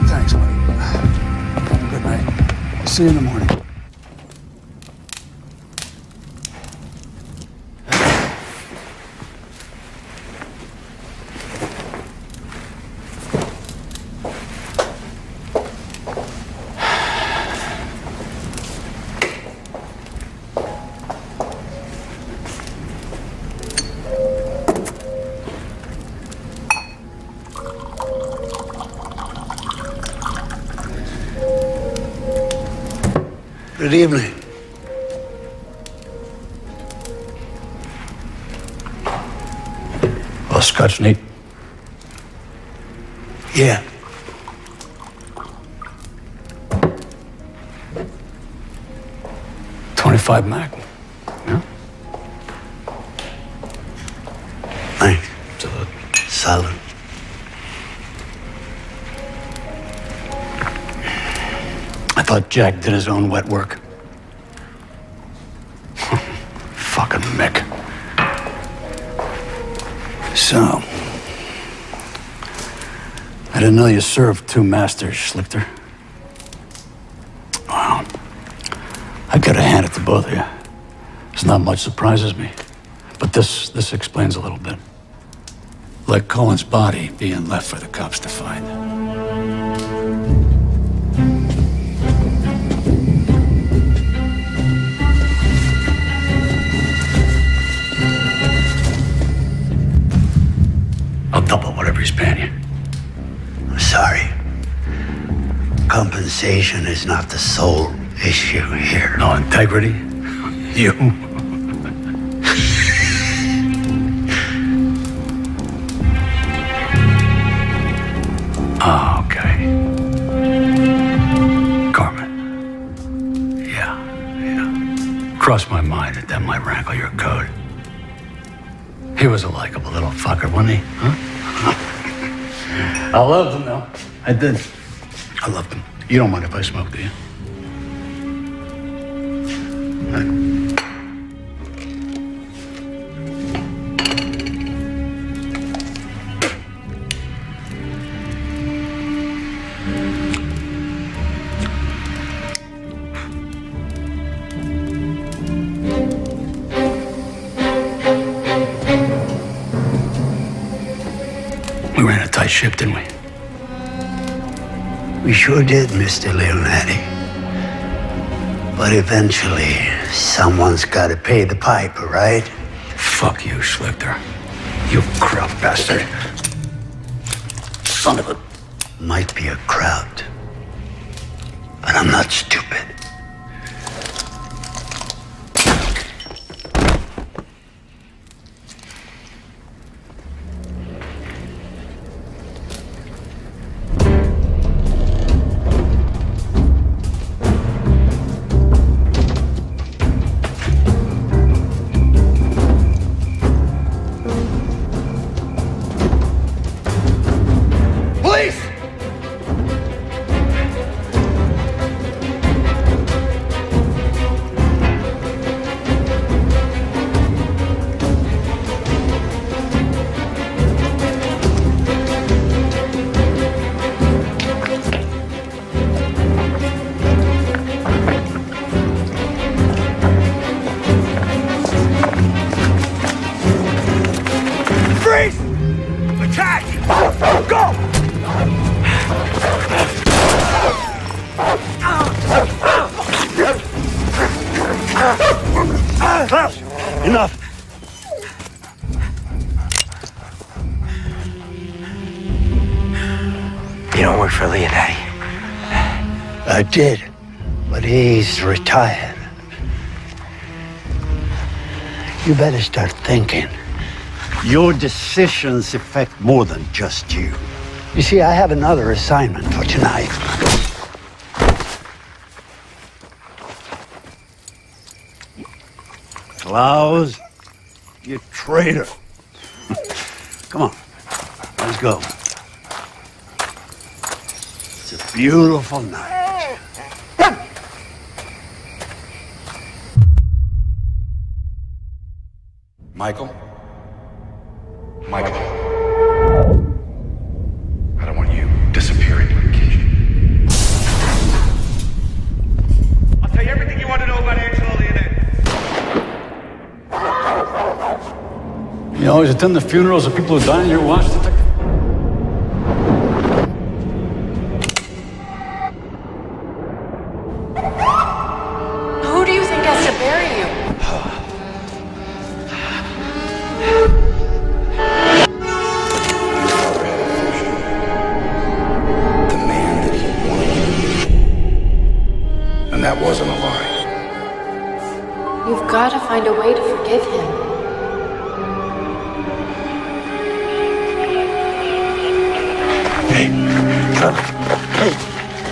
Thanks, buddy. Good night. See you in the morning. Good evening. Well, Scotch neat. Yeah. .25 Mac. Yeah. Thanks. Salad. I thought Jack did his own wet work. Fucking Mick. So, I didn't know you served 2 masters, Schlichter. Wow. I gotta hand it to both of you. There's not much surprises me, but this explains a little bit. Like Colin's body being left for the cops to find. I'll double whatever he's paying you. I'm sorry. Compensation is not the sole issue here. No integrity? You? Oh, okay. Carmen. Yeah. Crossed my mind that might rankle your code. He was a likable little fucker, wasn't he? Huh? I loved him, though. I did. I loved him. You don't mind if I smoke, do you? We ran a tight ship, didn't we? We sure did, Mr. Leonetti. But eventually, someone's got to pay the piper, right? Fuck you, Schlichter. You corrupt bastard. Son of a... Might be a crowd, but I'm not stupid. Police! Freeze! Attack! Go! Enough. for Leonetti? I did, but he's retired. You better start thinking. Your decisions affect more than just you. You see, I have another assignment for tonight. Klaus, you traitor. Come on, let's go. It's a beautiful night. Michael? Michael. I don't want you disappearing in the kitchen. I'll tell you everything you want to know about Angelo Leonetti. You always attend the funerals of people who die in your watch, Detective? Who do you think has to bury you? And that wasn't a lie. You've got to find a way to forgive him. Hey,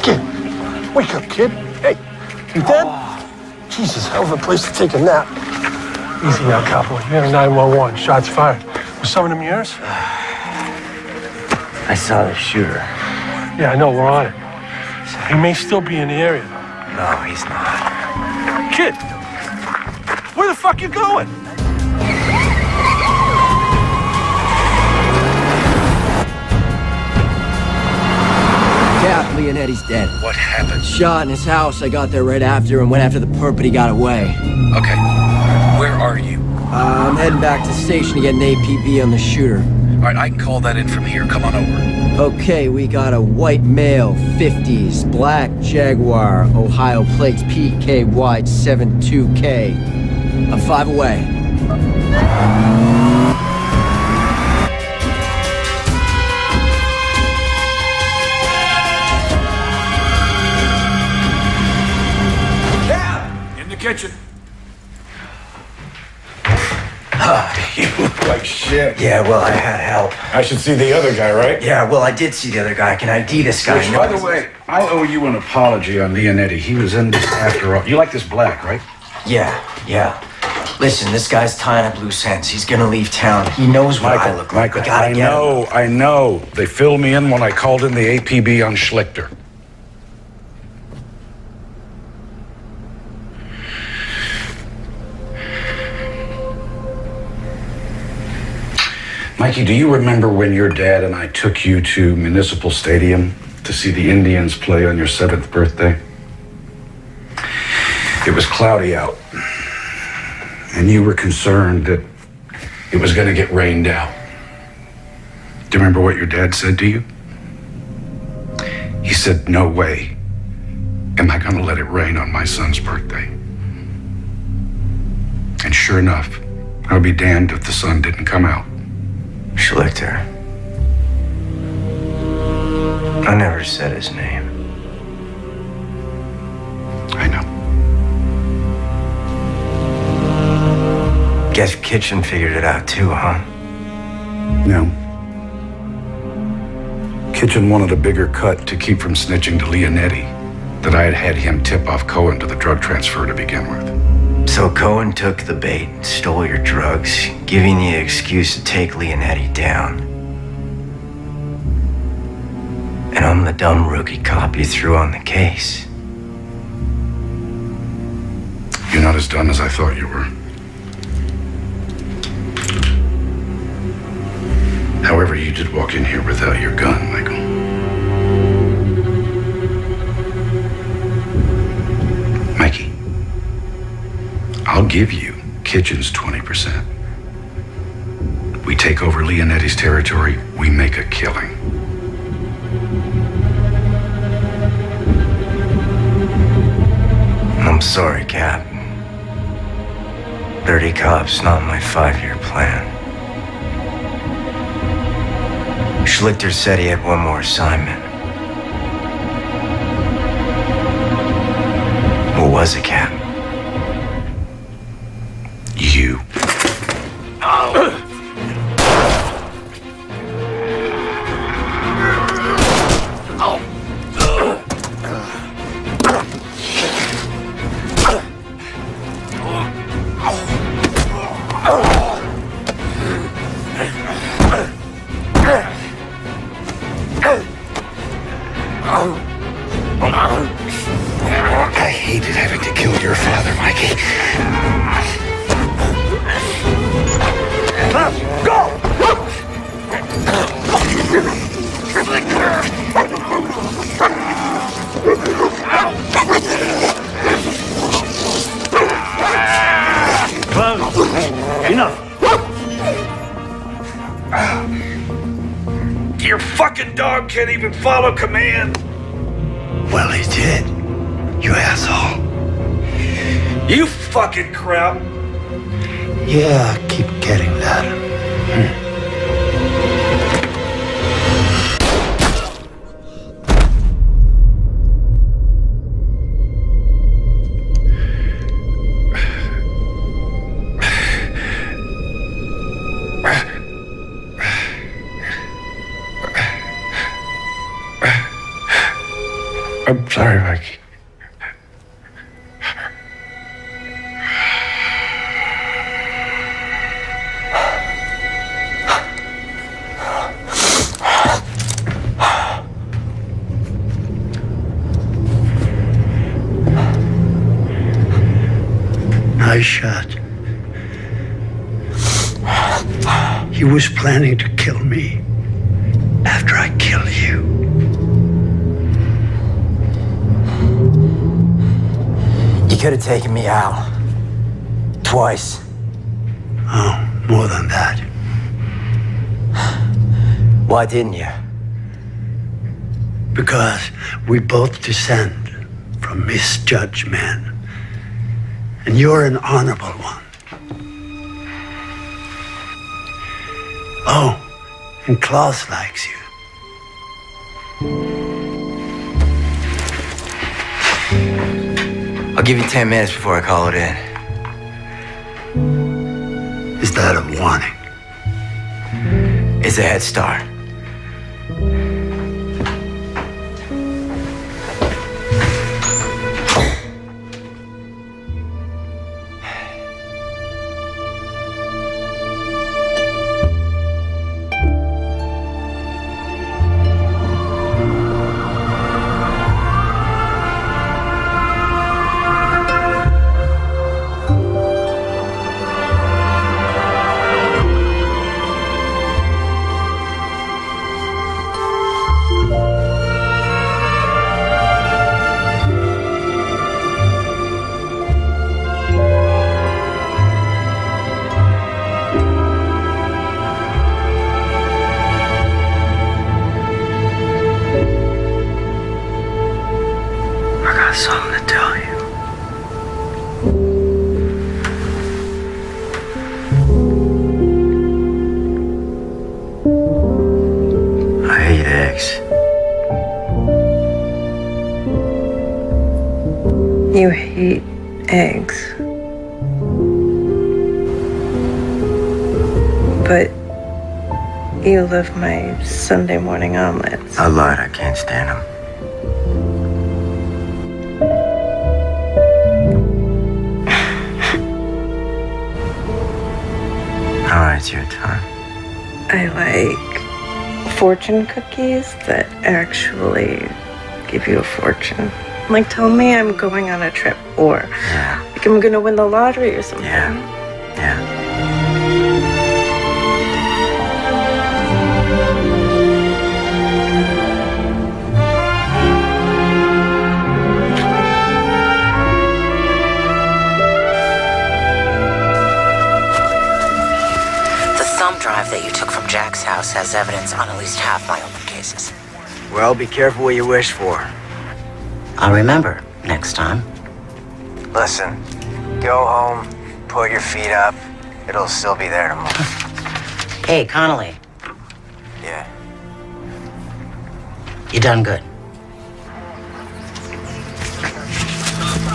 kid. Wake up, kid. Hey, you dead? Jesus, hell of a place to take a nap. Easy now, cowboy. You're in 911. Shots fired. Was some of them yours? I saw the shooter. Yeah, I know. We're on it. He may still be in the area. No, he's not. Kid, where the fuck you going? Cap, Leonetti's dead. What happened? Shot in his house. I got there right after and went after the perp, but he got away. Okay. Where are you? I'm heading back to the station to get an APB on the shooter. All right, I can call that in from here. Come on over. Okay, we got a white male, 50s, black Jaguar, Ohio plates, PKY 72K. I'm 5 away. In the kitchen. You look like shit. Yeah, well, I had help. I should see the other guy, right? Yeah, well, I did see the other guy. I can ID this guy. Which, by the way, I owe you an apology on Leonetti. He was in this after all. You like this black, right? Yeah. Listen, this guy's tying up loose ends. He's gonna leave town. He knows what I look like. We gotta get him. I know. They filled me in when I called in the APB on Schlichter. Mikey, do you remember when your dad and I took you to Municipal Stadium to see the Indians play on your 7th birthday? It was cloudy out, and you were concerned that it was going to get rained out. Do you remember what your dad said to you? He said, "No way am I going to let it rain on my son's birthday." And sure enough, I'll be damned if the sun didn't come out. Schlichter. I never said his name. I know. Guess Kitchen figured it out too, huh? No. Kitchen wanted a bigger cut to keep from snitching to Leonetti that I had had him tip off Cohen to the drug transfer to begin with. So Cohen took the bait, stole your drugs, giving you the excuse to take Leonetti down. And I'm the dumb rookie cop you threw on the case. You're not as dumb as I thought you were. However, you did walk in here without your gun, Michael. Mikey, I'll give you Kitchen's 20%. We take over Leonetti's territory, we make a killing. I'm sorry, Cap. 30 cops, not my 5-year plan. Schlichter said he had one more assignment. was a cat? You. I hated having to kill your father, Mikey. Go! Enough. Your fucking dog can't even follow command. Well, he did. You asshole. You fucking crap. Yeah, I keep getting that. I'm sorry, Mikey. Nice shot. He was planning to kill me after I kill you. You could have taken me out. Twice. Oh, more than that. Why didn't you? Because we both descend from misjudged men. And you're an honorable one. Oh, and Klaus likes you. I'll give you 10 minutes before I call it in. Is that a warning? It's a head start. Something to tell you. I hate eggs. You hate eggs. But you love my Sunday morning omelets. I lied, I can't stand them. All right, it's your turn. I like fortune cookies that actually give you a fortune. Like, tell me I'm going on a trip, or like I'm gonna win the lottery or something. Yeah. Drive that you took from Jack's house has evidence on at least half my open cases. Well, be careful what you wish for. I'll remember next time. Listen, go home, put your feet up. It'll still be there tomorrow. Hey, Connolly. Yeah. You done good.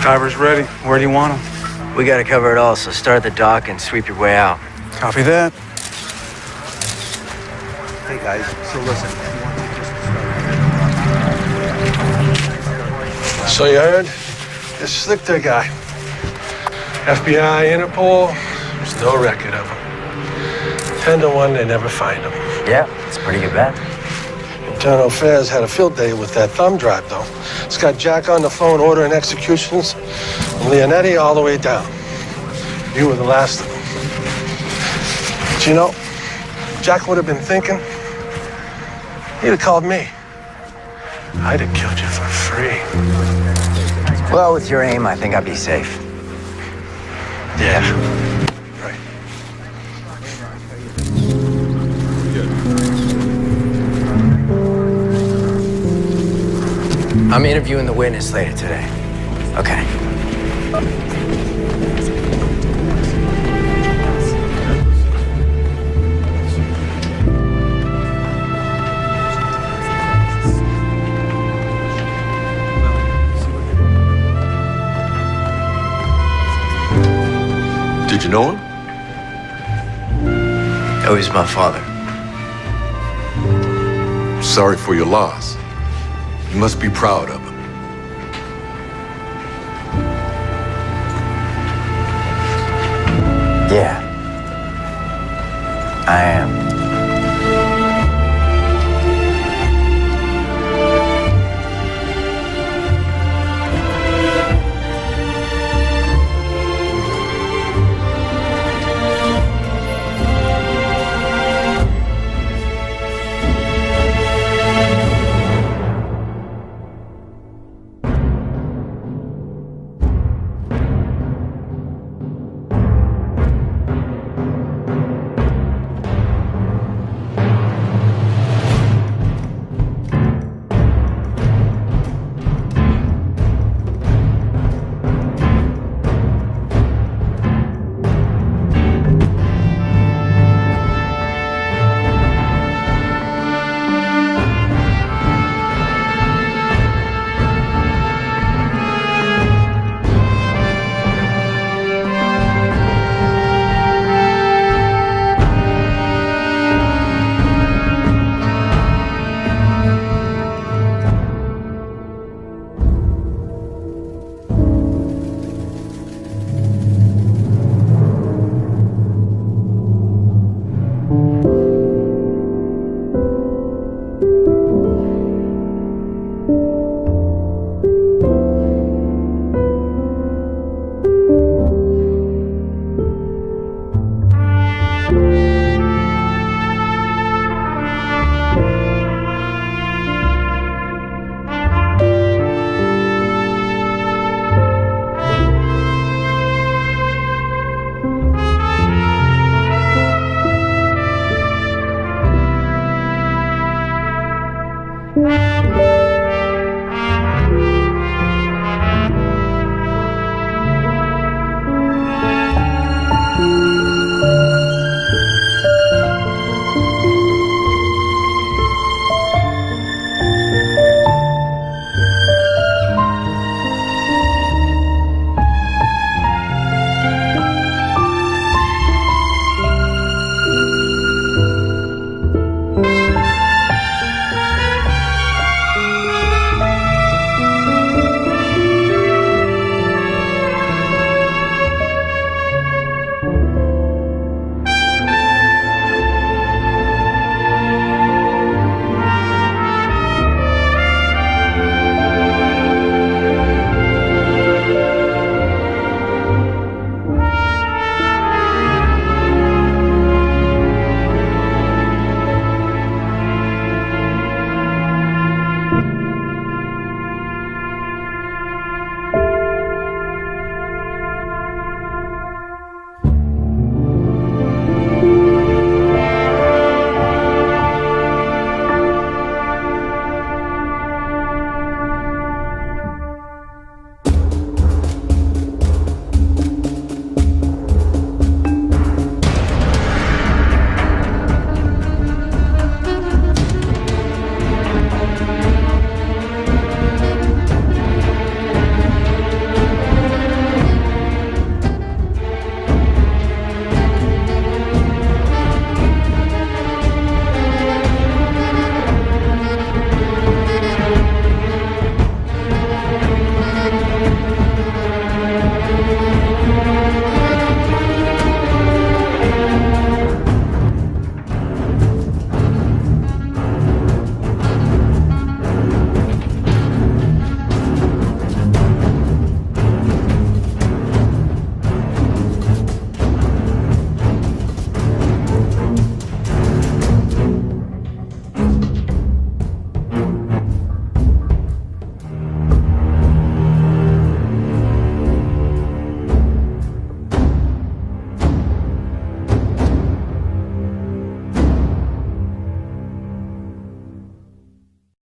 Driver's ready. Where do you want him? We gotta cover it all, so start at the dock and sweep your way out. Copy that. Hey guys, so listen. So you heard? This Slichter guy. FBI, Interpol, there's no record of him. 10 to 1, they never find him. Yeah, it's a pretty good bet. Internal Affairs had a field day with that thumb drive, though. It's got Jack on the phone ordering executions, and Leonetti all the way down. You were the last of them. But you know, Jack would have been thinking, he'd have called me. I'd have killed you for free. Well, with your aim, I think I'd be safe. Yeah. Right. I'm interviewing the witness later today. Okay. Did you know him? Oh, he's my father. Sorry for your loss. You must be proud of him.